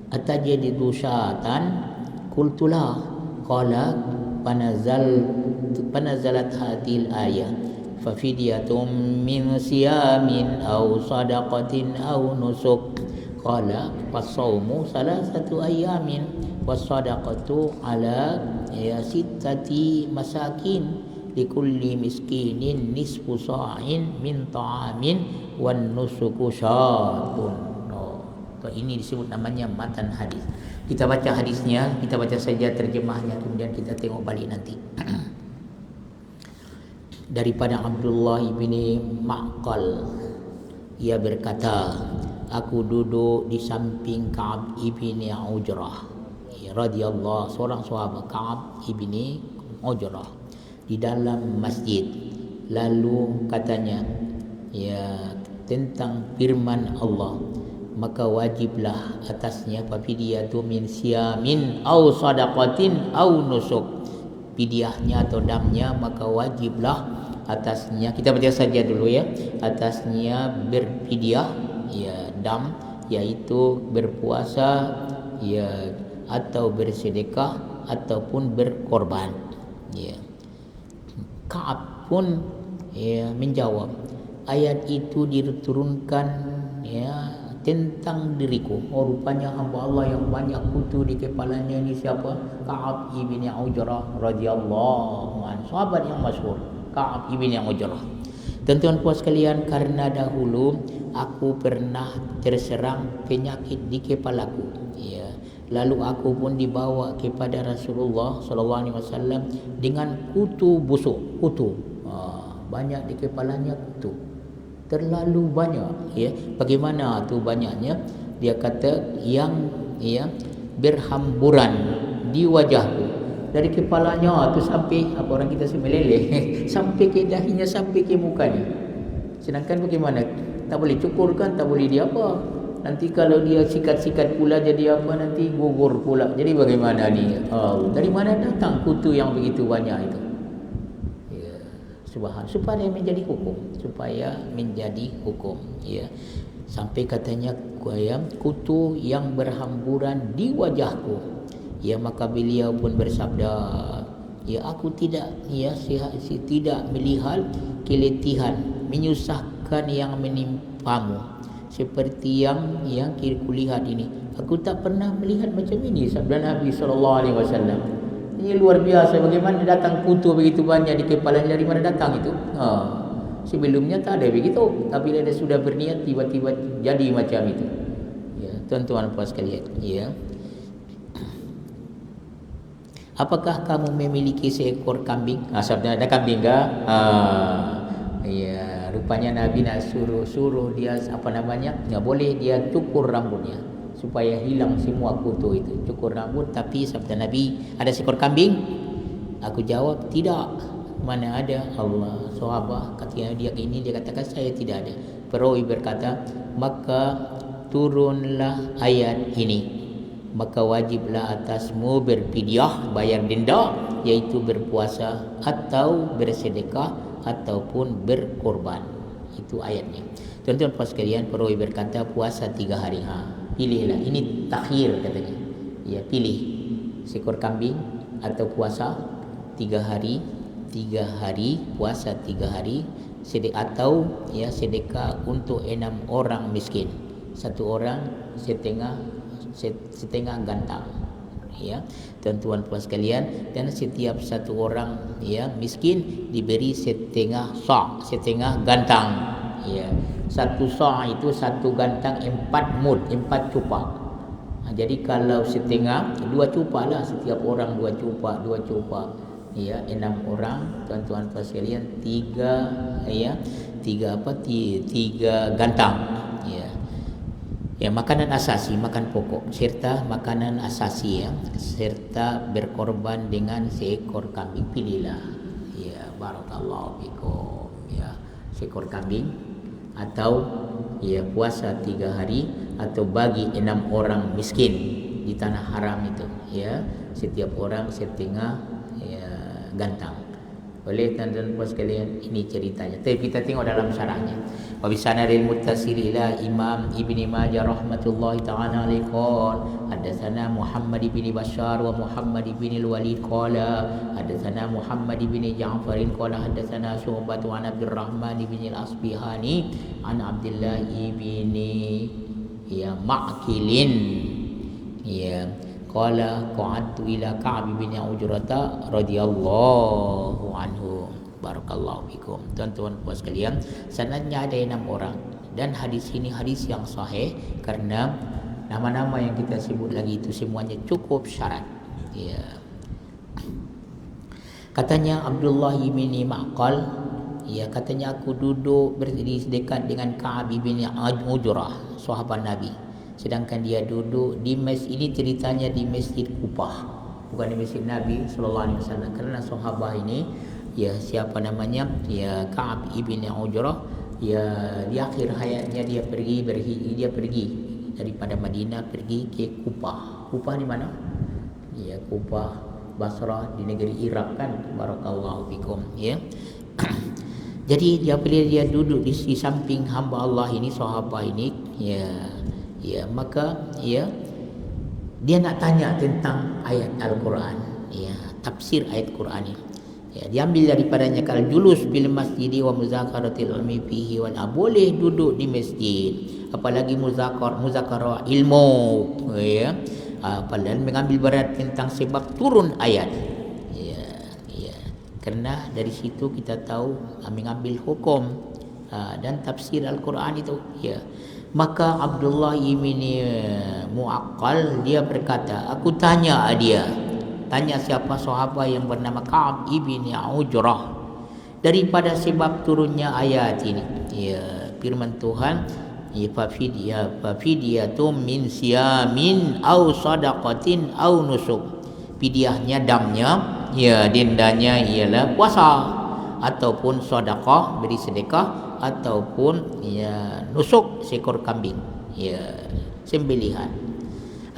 atajidu syatan qultu la qala panazalat hadhil ayah fafidyatun min siyamin aw sadaqatin aw nusuk qala fasawmu salasatu ayamin wasadaqatu ala sittati masakin likulli miskinin nisfu sa'in min ta'amin wan nusuku syatun. Ini disebut namanya matan hadis. Kita baca hadisnya, kita baca saja terjemahnya, kemudian kita tengok balik nanti. Daripada Abdullah bin Ma'qal, ia berkata, aku duduk di samping Ka'ab ibn Ujrah radhiyallahu, seorang sahabat Ka'ab ibn Ujrah, di dalam masjid. Lalu katanya, ya, tentang firman Allah, maka wajiblah atasnya fafidiyatu min siyamin au sadaqatin au nusuk, fidyahnya atau damnya, maka wajiblah atasnya, kita baca saja dulu ya, atasnya berfidyah, ya, dam, yaitu berpuasa, ya, atau bersedekah ataupun berkorban, ya. Ka'ab pun, ya, menjawab, ayat itu diturunkan, ya, tentang diriku. Rupanya hamba Allah yang banyak kutu di kepalanya ini siapa? Ka'ab ibn Ujrah radhiyallahu anhu, sahabat yang masyhur, Ka'ab ibn Ujrah. Tuan-tuan puan sekalian, karena dahulu aku pernah terserang penyakit di kepalaku, ya. Lalu aku pun dibawa kepada Rasulullah SAW dengan kutu busuk, kutu, banyak di kepalanya kutu. Terlalu banyak, ya. Bagaimana tu banyaknya? Dia kata yang, ya, berhamburan di wajahku, dari kepalanya tu sampai, apa orang kita meleleh sampai ke dahinya, sampai ke mukanya. Sedangkan bagaimana? Tak boleh cukur kan, tak boleh dia apa. Nanti kalau dia sikat-sikat pula jadi apa, nanti gugur pula. Jadi bagaimana ni? Dari mana datang kutu yang begitu banyak itu? Supaya menjadi hukum, supaya menjadi hukum, ya. Sampai katanya, kutu yang berhamburan di wajahku, ya. Maka beliau pun bersabda, ya, aku tidak, ya, tidak melihat keletihan menyusahkan yang menimpamu seperti yang kulihat ini. Aku tak pernah melihat macam ini, sabda Nabi SAW. Ini luar biasa, bagaimana datang kutu begitu banyak di kepalanya, dari mana datang itu? Sebelumnya tak ada begitu, tapi dia sudah berniat tiba-tiba jadi macam itu. Ya, tuan-tuan puan sekalian, ya. Apakah kamu memiliki seekor kambing? Sabda, ada kambing enggak? rupanya Nabi nak suruh dia nggak boleh dia cukur rambutnya supaya hilang semua kutu itu. Cukur rambut, tapi sabda Nabi, ada seekor kambing? Aku jawab, tidak. Mana ada? Allah. Sahabat katanya dia ini, dia katakan saya tidak ada. Perawi berkata, maka turunlah ayat ini, maka wajiblah atasmu berfidyah, bayar denda, yaitu berpuasa atau bersedekah ataupun berkorban. Itu ayatnya. Tuan-tuan puas sekalian, perawi berkata puasa 3 hari. Pilihlah, ini takhir katanya. Ya, pilih seekor kambing atau puasa 3 hari, 3 hari puasa 3 hari, atau ya sedekah untuk 6 orang miskin. 1 orang setengah gantang. Ya, tuan-tuan puas sekalian, dan setiap 1 orang ya miskin diberi setengah gantang. Ya, 1 sa' itu 1 gantang 4 mud, 4 cupak. Jadi kalau setengah 2 cupak lah, setiap orang 2 cupak. Ya, 6 orang, tuan-tuan puas sekalian, 3 gantang. Ya. Ya, makanan asasi, makan pokok serta makanan asasi ya, serta berkorban dengan seekor kambing. Pilihlah. Ya, barakallahu fikum. Ya, seekor kambing atau ya puasa 3 hari atau bagi 6 orang miskin di tanah haram itu ya, setiap orang setengah ya gantang. Boleh tuan-tuan puas sekalian, ini ceritanya. Tapi kita tengok dalam syarahnya. Wa bi sanadil muttasil ila Imam Ibnu Majah rahmatullahi ta'ala alaihi qala hadatsana Muhammad bin Bashar wa Muhammad bin al-Walid qala hadatsana Muhammad bin Ja'far qala hadatsana Syu'bah an Abdurrahman bin al-Asbihani an Abdullah bin Ma'qilin ya qala qa'adtu ila Ka'b bin Ujrata radhiyallahu anhu. Barakallahu fikum. Tuan-tuan puas sekalian, sanadnya ada 6 orang, dan hadis ini hadis yang sahih karena nama-nama yang kita sebut lagi itu semuanya cukup syarat. Ya. Katanya Abdullah bin Ma'qal, ya katanya aku duduk berdiri dekat dengan Ka'b bin Ujrah, sahabat Nabi. Sedangkan dia duduk di masjid ini, ceritanya di Masjid Kubah, bukan di Masjid Nabi sallallahu alaihi wasallam. Karena sahabat ini ya siapa namanya? Ya Ka'b ibn Ujrah, ya di akhir hayatnya dia pergi daripada Madinah pergi ke Kubah. Kubah di mana? Ya Kubah Basrah di negeri Irak kan. Barakallahu fikum ya. Jadi dia duduk di samping hamba Allah ini, sahabat ini ya maka ya dia nak tanya tentang ayat Al-Quran, ya tafsir ayat Quran ini. Ya, diambil daripadanya kal julus bil masjidi wa muzakaratil ilmi fihi wa boleh duduk di masjid, apalagi muzakarah ilmu ya. Padahal mengambil berat tentang sebab turun ayat. Ya. Karena dari situ kita tahu mengambil hukum dan tafsir Al-Quran itu ya. Maka Abdullah bin Mu'aqqal dia berkata, aku tanya siapa sahabat yang bernama Ka'b ibn Ujrah daripada sebab turunnya ayat ini. Ya, firman Tuhan, ya fafidiyatum min siyamin au sadaqatin au nusuk. Fidyahnya damnya, ya dendanya ialah puasa ataupun sedekah, beri sedekah, ataupun ya nusuk seekor kambing, ya sembelihan.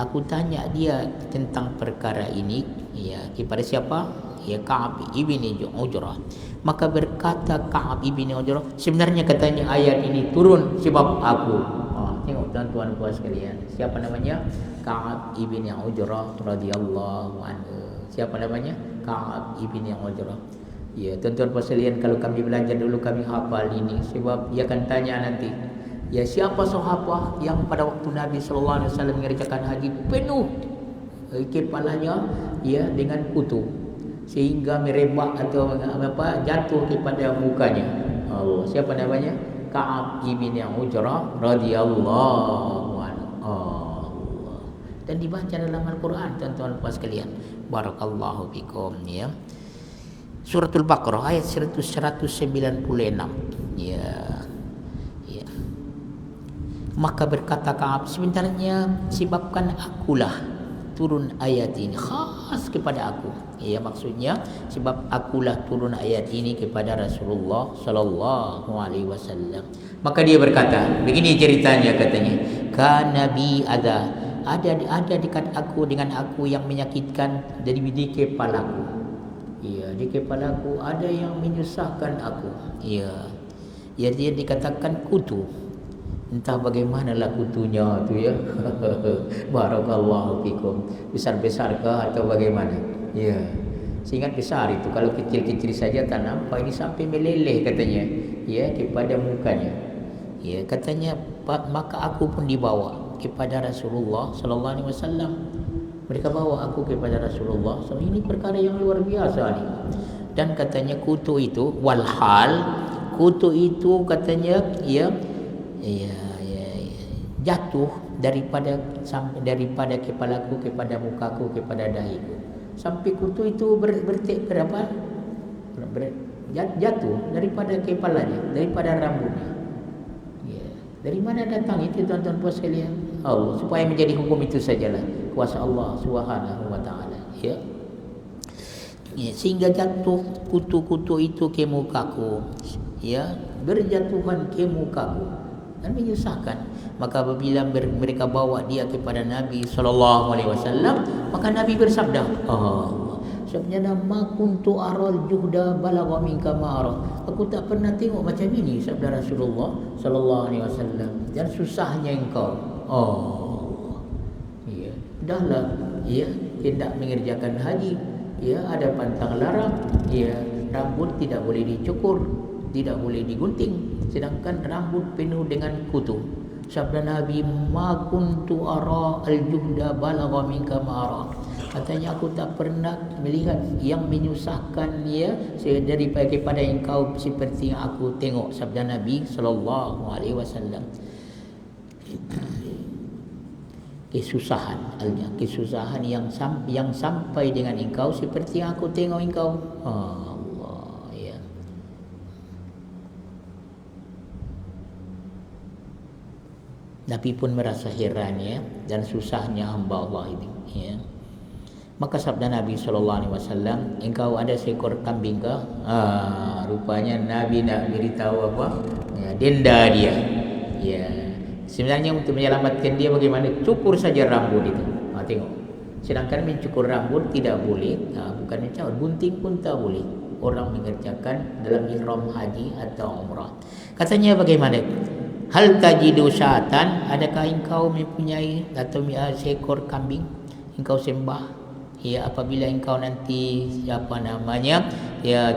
Aku tanya dia tentang perkara ini ya kepada siapa? Ya Ka'b ibn Ujrah. Maka berkata Ka'b ibn Ujrah, sebenarnya katanya ayat ini turun sebab aku. Tengok tuan-tuan puas sekalian, siapa namanya? Ka'b ibn Ujrah radhiyallahu anhu. Siapa namanya? Ka'b ibn Ujrah. Ya, tuan-tuan puas sekalian, kalau kami belajar dulu kami hafal ini, sebab dia akan tanya nanti, ya siapa sahabat yang pada waktu Nabi sallallahu alaihi wasallam mengerjakan haji penuh kepalanya ya dengan kutu sehingga merebak atau jatuh kepada mukanya. Allah, siapa namanya? Ka'b ibn Ujrah radhiyallahu anhu. Allah. Dan dibaca dalam Al-Quran, tuan-tuan puas sekalian. Barakallahu fikum ya. Suratul Baqarah ayat 196. Ya. Ya. Maka berkata Ka'ab, sebenarnya sebabkan akulah turun ayat ini khas kepada aku. Ya, maksudnya sebab akulah turun ayat ini kepada Rasulullah sallallahu alaihi wasallam. Maka dia berkata, begini ceritanya katanya, kan nabi ada dekat aku dengan aku yang menyakitkan dari di kepalaku. Ya, di kepalaku ada yang menyusahkan aku. Ya. Ya, dia dikatakan kutu. Entah bagaimanalah kutunya tu ya. Barakallahu fikum. Besar-besarkah atau bagaimana? Ya. Seingat besar itu. Kalau kecil-kecil saja tak nampak, ini sampai meleleh katanya. Ya, kepada mukanya. Ya, katanya maka aku pun dibawa kepada Rasulullah sallallahu alaihi wasallam. Mereka bawa aku kepada Rasulullah. So, ini perkara yang luar biasa ni. Dan katanya kutu itu walhal kutu itu katanya ya jatuh daripada kepalaku kepada mukaku kepada dahiku sampai kutu itu jatuh daripada kepalanya, daripada rambutnya. Ya. Dari mana datang itu tuan-tuan puan sekalian? Allah, supaya menjadi hukum itu sajalah kuasa Allah Subhanahu wa taala. Ya. Ya, sehingga jatuh kutu-kutu itu ke mukaku. Ya, berjatuhan ke mukaku dan menyusahkan. Maka apabila mereka bawa dia kepada Nabi sallallahu alaihi wasallam, maka Nabi bersabda, sebenarnya ma kuntu aral juhda balagha minka ma ara. Aku tak pernah tengok macam ini, sabda Rasulullah sallallahu alaihi wasallam. Dan susahnya engkau. Ya, dahlah ya tidak mengerjakan haji. Ya, ada pantang larang. Ya, rambut tidak boleh dicukur, tidak boleh digunting, sedangkan rambut penuh dengan kutu. Sabda Nabi, ma kuntu ara al-juhda balagha minka ma ara. Katanya aku tak pernah melihat yang menyusahkan ya daripada engkau seperti yang aku tengok, sabda Nabi sallallahu alaihi wasallam. Kesusahan yang sampai dengan engkau seperti yang aku tengok engkau. Allah ya. Nabi pun merasa heran ya dan susahnya hamba Allah ini ya. Maka sabda Nabi sallallahu alaihi wasallam, engkau ada seekor kambing ke? Rupanya Nabi nak beritahu apa? Ya, denda dia. Ya. Sebenarnya untuk menyelamatkan dia bagaimana? Cukur saja rambut itu. Tengok. Sedangkan mencukur rambut tidak boleh. Bukan mencaur, gunting pun tak boleh. Orang mengerjakan dalam ihram haji atau umrah. Katanya bagaimana? Hal tajidu syatan, adakah engkau mempunyai atau seekor kambing engkau sembah? Ya, apabila engkau nanti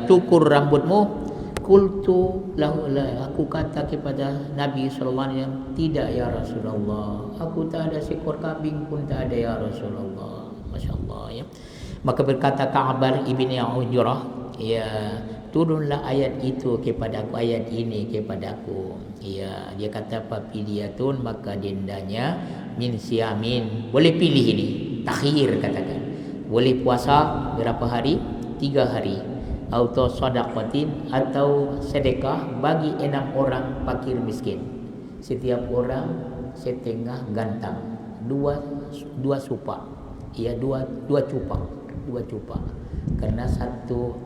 cukur rambutmu, qultu lahu, aku kata kepada Nabi sallallahu alaihi wasallam, tidak ya Rasulullah, aku tak ada seekor kambing pun tak ada ya Rasulullah. Masya-Allah ya. Maka berkata Ka'ab ibni Ujrah, ya, turunlah ayat itu kepada aku, ayat ini kepada aku. Ya, dia kata papiliyatun, maka dendanya min siamin. Boleh pilih ini, takhir katakan. Boleh puasa berapa hari? 3 hari. Atau sadaqatin, atau sedekah bagi 6 orang fakir miskin. Setiap orang setengah gantang. Dua supak. Ya, dua cupak. Karena satu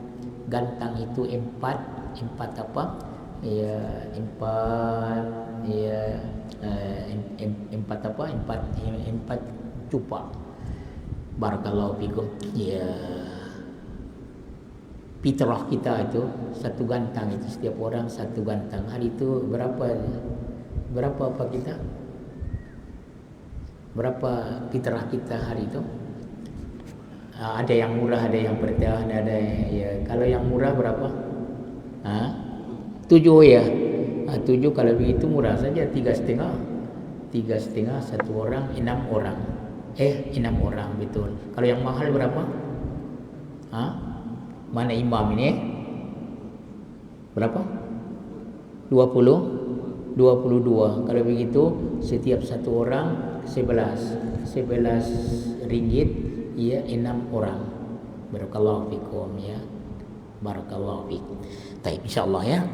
gantang itu 4 apa? Ya, 4 cupak. Barakallahu fikum. Ya, fitrah kita itu satu gantang, itu setiap orang satu gantang. Hari itu berapa apa kita? Berapa fitrah kita hari itu? Ada yang murah, ada yang bertahan, ada ya. Kalau yang murah berapa? 7 ya. 7 kalau begitu murah saja, 3,5. 3,5 satu orang 6 orang. 6 orang betul. Kalau yang mahal berapa? Mana imam ini? Berapa? 22. Kalau begitu setiap satu orang 11 ringgit, ya, 6 orang. Barakallahu fikum ya. Barakallahu fikum. Baik, insyaallah ya.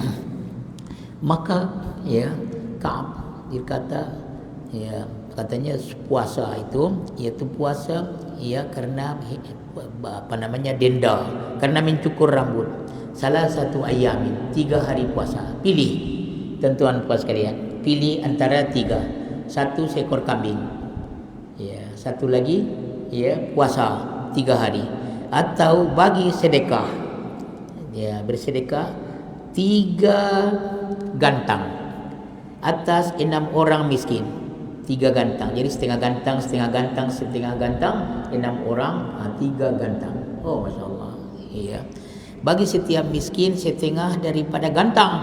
Maka ya Ka'ab berkata, ya katanya puasa itu yaitu puasa ya karena denda, karena mencukur rambut. Salah satu ayamin, 3 hari puasa. Pilih, tuan-tuan puas sekalian, pilih antara 3. Satu seekor kambing, ya, satu lagi ya puasa 3 hari, atau bagi sedekah, ya bersedekah 3 gantang atas 6 orang miskin. 3 gantang, jadi setengah gantang, setengah gantang, setengah gantang, 6 orang, 3 gantang. Oh, Masya Allah. Iya. Bagi setiap miskin setengah daripada gantang,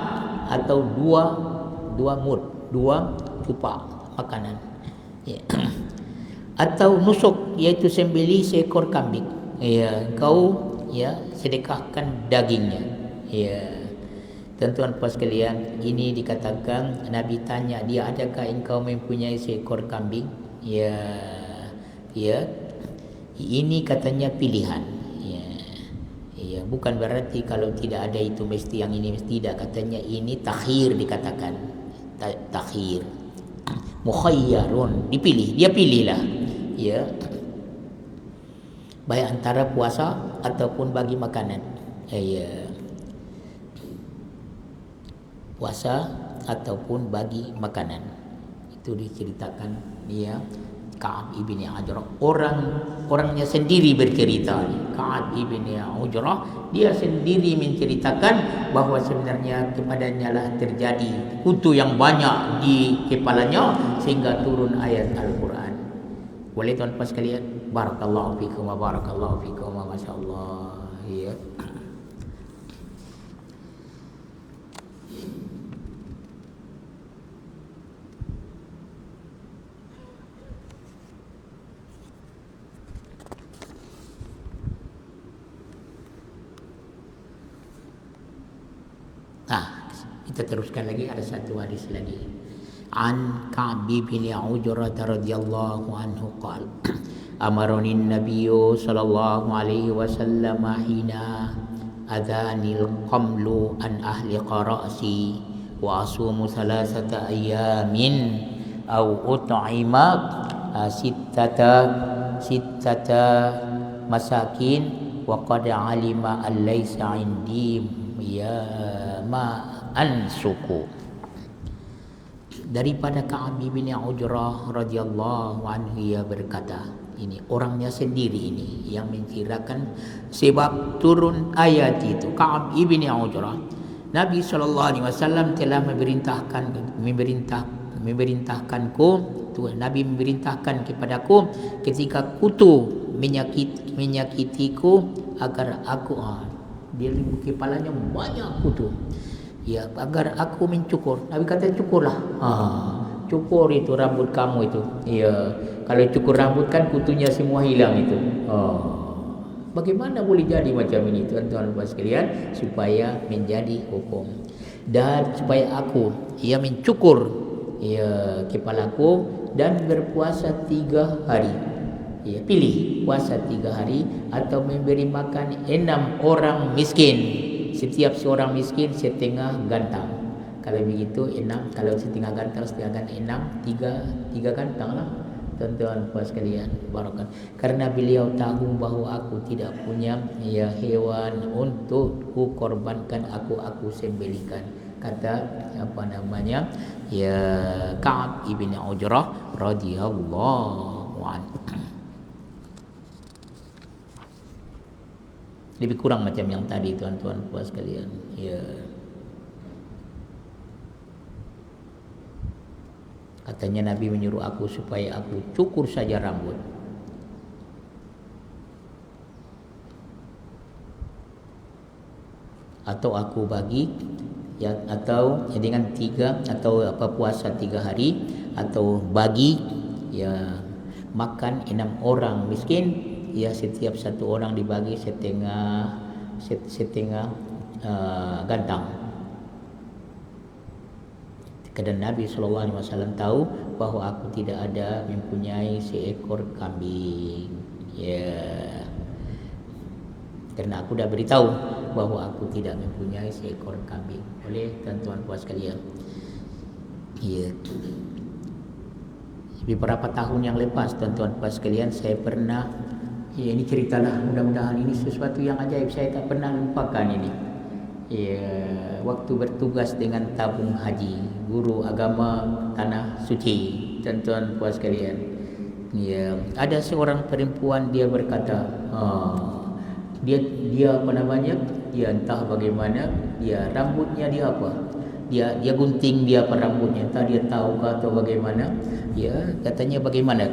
atau 2 mud, 2 tupak makanan. Ya. Atau nusuk, yaitu sembelih seekor kambing. Ya, kau ya sedekahkan dagingnya. Ya. Tuan-tuan puas sekalian, ini dikatakan Nabi tanya dia, adakah engkau mempunyai seekor kambing? Ya, ya. Ini katanya pilihan. Ya, ya. Bukan berarti kalau tidak ada itu mesti yang ini mesti tidak. Katanya ini takhir dikatakan. Takhir. Mukhayyarun, dipilih, dia pilihlah. Ya. Baik antara puasa ataupun bagi makanan. Ya. Puasa ataupun bagi makanan. Itu diceritakan dia Ka'ab ibn Ujrah, orangnya sendiri bercerita. Ka'ab ibn Ujrah dia sendiri menceritakan bahawa sebenarnya kepadanya lah terjadi kutu yang banyak di kepalanya sehingga turun ayat Al-Quran. Boleh tuan-tuan sekalian, barakallahu fikum wa barakallahu fikum wa masyaallah. Ya. Kita teruskan lagi, ada satu hadis lagi. An Ka'b bin Ujrah radhiyallahu anhu qala amarani an-nabiy sallallahu alaihi wasallam hina adhanil qamlu an ahli qara'si wa asumu thalathata ayamin aw ut'ima sittata masakin wa qad alima an laysa indi ya ma ansuku. Daripada Ka'ab bin Ujrah radhiyallahu anhu, ia berkata, ini orangnya sendiri ini yang menceritakan sebab turun ayat itu. Ka'ab bin Ujrah, Nabi SAW telah memerintahkanku, Nabi memerintahkan kepadaku ketika kutu menyakitiku agar aku dia kepalanya banyak kutu. Ya, agar aku mencukur. Nabi kata cukurlah. Cukur itu rambut kamu itu. Ya, kalau cukur rambut kan kutunya semua hilang itu. Bagaimana boleh jadi macam ini, tuan-tuan dan sekalian? Supaya menjadi hukum dan supaya aku mencukur kepalaku dan berpuasa 3 hari. Ya, pilih puasa 3 hari atau memberi makan 6 orang miskin. Setiap seorang miskin setengah gantang. Kalau begitu 6, kalau setengah gantang 6, 3 gantang lah. Tuan-tuan puas sekalian, barakallahu. Karena beliau tahu bahawa aku tidak punya hewan untuk ku korbankan, aku sembelihkan. Kata Ka'ab ibn Ujrah radhiyallahu anhu. Lebih kurang macam yang tadi, tuan-tuan puas sekalian. Ya. Katanya Nabi menyuruh aku supaya aku cukur saja rambut. Atau aku bagi atau dengan 3 atau puasa 3 hari, atau bagi makan 6 orang miskin. Setiap satu orang dibagi setengah gantang. Kerana Nabi SAW tahu bahawa aku tidak ada mempunyai seekor kambing. Ya. Kerana aku dah beritahu bahawa aku tidak mempunyai seekor kambing. Boleh tuan-tuan puas sekalian? Ya. Beberapa tahun yang lepas tuan-tuan puas sekalian, saya pernah, ya ini ceritalah, mudah-mudahan ini sesuatu yang ajaib, saya tak pernah lupakan ini. Ya, waktu bertugas dengan tabung haji, guru agama Tanah Suci, tuan-tuan puas sekalian. Ya, ada seorang perempuan, dia berkata, dia apa namanya? Dia entah bagaimana, dia rambutnya dia apa? Dia gunting dia apa rambutnya, entah dia tahu ke atau bagaimana. Ya, katanya bagaimana?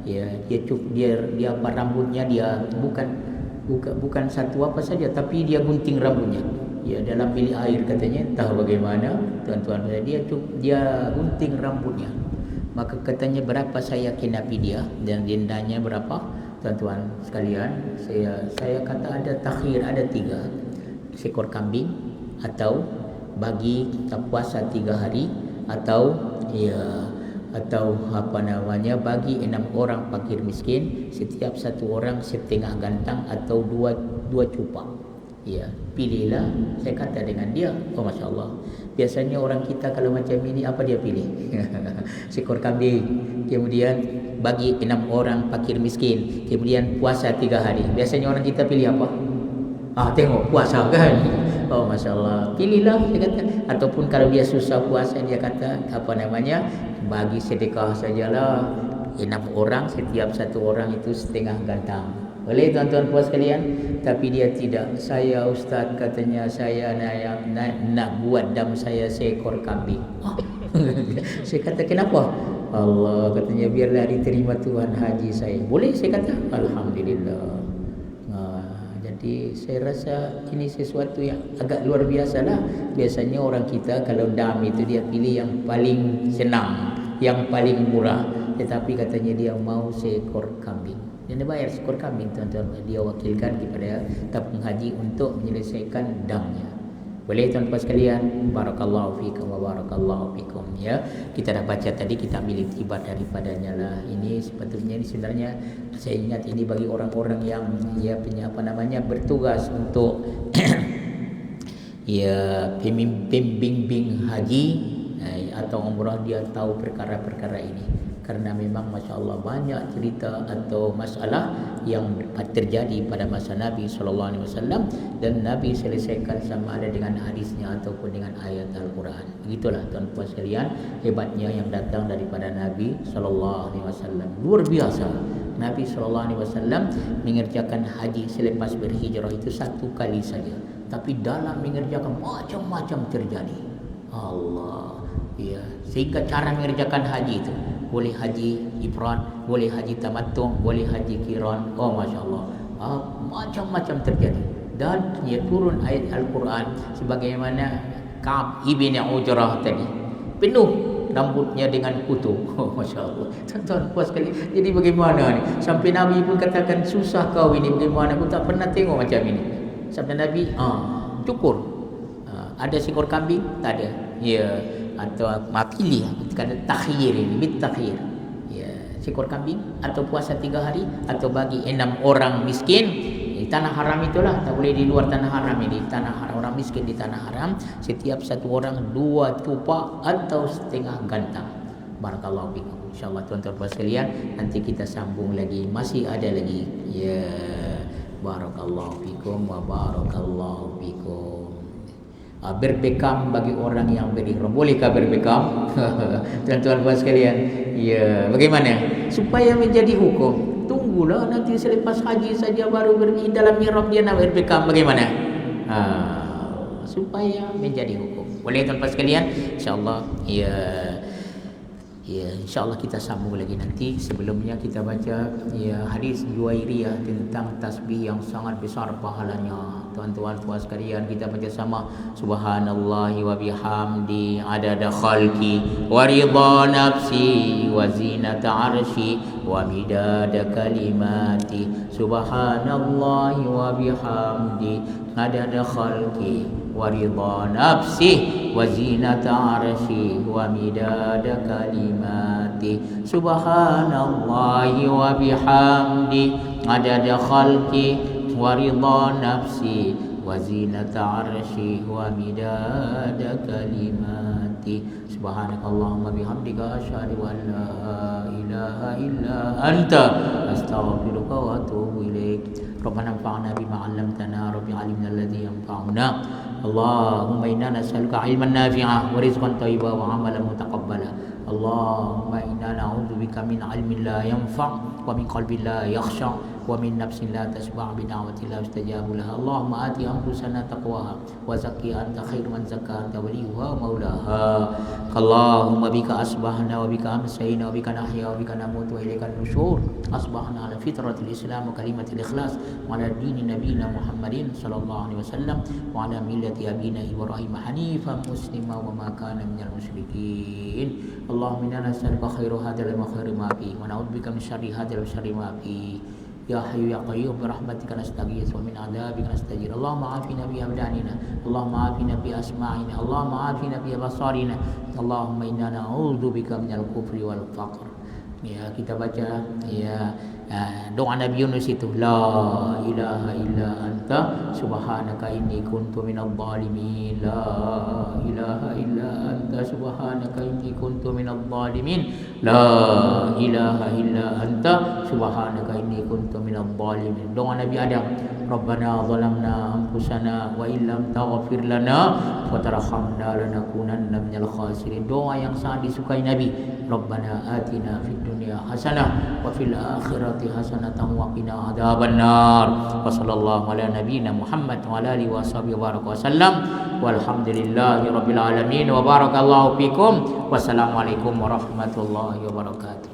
Ya, dia apa rambutnya, dia bukan satu apa saja, tapi dia gunting rambutnya. Ya, dalam bilik air katanya, entah bagaimana tuan-tuan, dia gunting rambutnya. Maka katanya berapa saya kinapi dia, dan dendanya berapa tuan-tuan sekalian? Saya kata ada takhir, ada 3 seekor kambing, atau bagi puasa 3 hari, atau apa namanya, bagi 6 orang fakir miskin, setiap satu orang setengah gantang atau dua cupak. Ya, pilihlah, saya kata dengan dia. Oh, Masya Allah, biasanya orang kita kalau macam ini apa dia pilih? Seekor kambing, kemudian bagi 6 orang fakir miskin, kemudian puasa 3 hari. Biasanya orang kita pilih apa? Tengok puasa kan. Oh, Masya Allah, pilihlah, dia kata. Ataupun kalau dia susah puasa, dia kata apa namanya, bagi sedekah sajalah, 6 orang, setiap satu orang itu setengah gantang. Boleh tuan-tuan puas sekalian? Tapi dia tidak. Saya Ustaz, katanya, saya nak buat dam saya seekor kambing. Saya kata kenapa? Allah, katanya biarlah diterima Tuhan haji saya. Boleh, saya kata Alhamdulillah. Jadi saya rasa ini sesuatu yang agak luar biasa lah. Biasanya orang kita kalau dam itu dia pilih yang paling senang, yang paling murah. Tetapi katanya dia mau seekor kambing. Dan dia bayar seekor kambing, tuan-tuan. Dia wakilkan kepada tabung haji untuk menyelesaikan damnya. Boleh tuan-tuan sekalian? Barakallahu fikum wa barakallahu fikum. Ya, kita dah baca tadi, kita ambil iktibar daripadanya lah. Ini sepatutnya, ini sebenarnya saya ingat ini bagi orang-orang yang punya apa namanya, bertugas untuk pembimbing haji atau umrah, dia tahu perkara-perkara ini. Karena memang Masya Allah banyak cerita atau masalah yang terjadi pada masa Nabi SAW, dan Nabi selesaikan sama ada dengan hadisnya ataupun dengan ayat Al-Quran. Begitulah tuan-tuan sekalian, hebatnya yang datang daripada Nabi SAW. Luar biasa. Nabi SAW mengerjakan haji selepas berhijrah itu 1 kali saja, tapi dalam mengerjakan macam-macam terjadi. Allah, ya, sehingga cara mengerjakan haji itu boleh haji ifrad, boleh haji tamattu', boleh haji qiran. Oh, Masya Allah, macam-macam terjadi. Dan ia turun ayat Al-Quran sebagaimana Ka'ab ibn Ujrah tadi, penuh rambutnya dengan kutu. Oh, Masya Allah, tuan-tuan puas sekali. Jadi bagaimana ni? Sampai Nabi pun katakan, susah kau ini, bagaimana, aku tak pernah tengok macam ini. Sampai Nabi cukur. Ada seekor kambing? Tak ada. Ya, atau pilih, kata takhir ini, bit takhir. Ya, seekor kambing, atau puasa 3 hari, atau bagi 6 orang miskin di tanah haram itulah. Tak boleh di luar tanah haram ini, tanah haram, orang miskin di tanah haram, setiap satu orang 2 cupak atau setengah gantang. Barakallahu fikum. InsyaAllah tuan-tuan puan sekalian, nanti kita sambung lagi, masih ada lagi. Ya, barakallahu fikum wa barakallahu fikum. Berbekam bagi orang yang berihram. Bolehkah berbekam? Tuan-tuan puan sekalian, ya, bagaimana supaya menjadi hukum? Tunggulah nanti selepas haji saja baru dalam ihram dia nak berbekam, bagaimana? Supaya menjadi hukum. Boleh tuan-tuan sekalian? InsyaAllah, ya, insyaAllah kita sambung lagi nanti. Sebelumnya kita baca hadis Juwairiyah tentang tasbih yang sangat besar pahalanya. Tuan-tuan puan sekalian, kita baca sama. Subhanallahi wa bihamdi adada khalqi wa ridha nafsi wa zinata arshi wa midada kalimati. Subhanallahi wa bihamdi adada khalqi wa ridha nafsi wa zinata arshi wa midada kalimati. Subhanallahi wa bihamdi adada khalqi wa ridha nafsi wa وزينة عرشه ومداد كلماته سبحانك اللهم بحمدك أشهد أن لا إله إلا أنت أستغفرك وأتوب إليك ربنا انفعنا بما علمتنا رب علمنا الذي ينفعنا اللهم إنا نسألك علما نافعا ورزقا طيبا وعملا متقبلا اللهم إنا نعوذ بك من علم لا ينفع ومن قلب لا يخشع ومن نفس لا تشبع بدعوة لا يستجاب لها اللهم آت أنفسنا تقواها وزكها أنت خير من زكاها أنت وليها ومولاها اللهم بك أصبحنا وبك أمسينا وبك نحيا وبك نموت وإليك النشور أصبحنا على فطرة الإسلام وكلمة الإخلاص وعلى دين نبينا محمد صلى الله عليه وسلم وعلى ملة أبينا إبراهيم حنيفا مسلما وما كان من المشركين اللهم إنا نسألك خير هذا وخير ما فيه ونعوذ بك من شر هذا وشر ما فيه يا حي يا قيوم برحمتك نستغيث ومن عذابك نستجير اللهم عافنا بأبداننا اللهم عافنا بأسماعنا اللهم عافنا بأبصارنا اللهم إنا نعوذ بك من الكفر والفقر ya kita baca ya doa Nabi Yunus itu la ilaha illa anta subhanaka inni kuntu minadh dhalimin la ilaha illa anta subhanaka inni kuntu minadh dhalimin la ilaha illa anta subhanaka inni kuntu minadh dhalimin doa Nabi Adam Rabbana zalamna anfusana wa illam taghfir lana wa tarhamna lanakunanna minal khasirin doa yang sangat disukai Nabi Rabbana atina fid dunya hasanah wa fil akhirati hasanatan wa qina adzabannar wa sallallahu ala nabiyyina Muhammad wa ala alihi washabihi wa sallam walhamdulillahi rabbil alamin wa barakallahu fikum wassalamualaikum warahmatullahi wabarakatuh.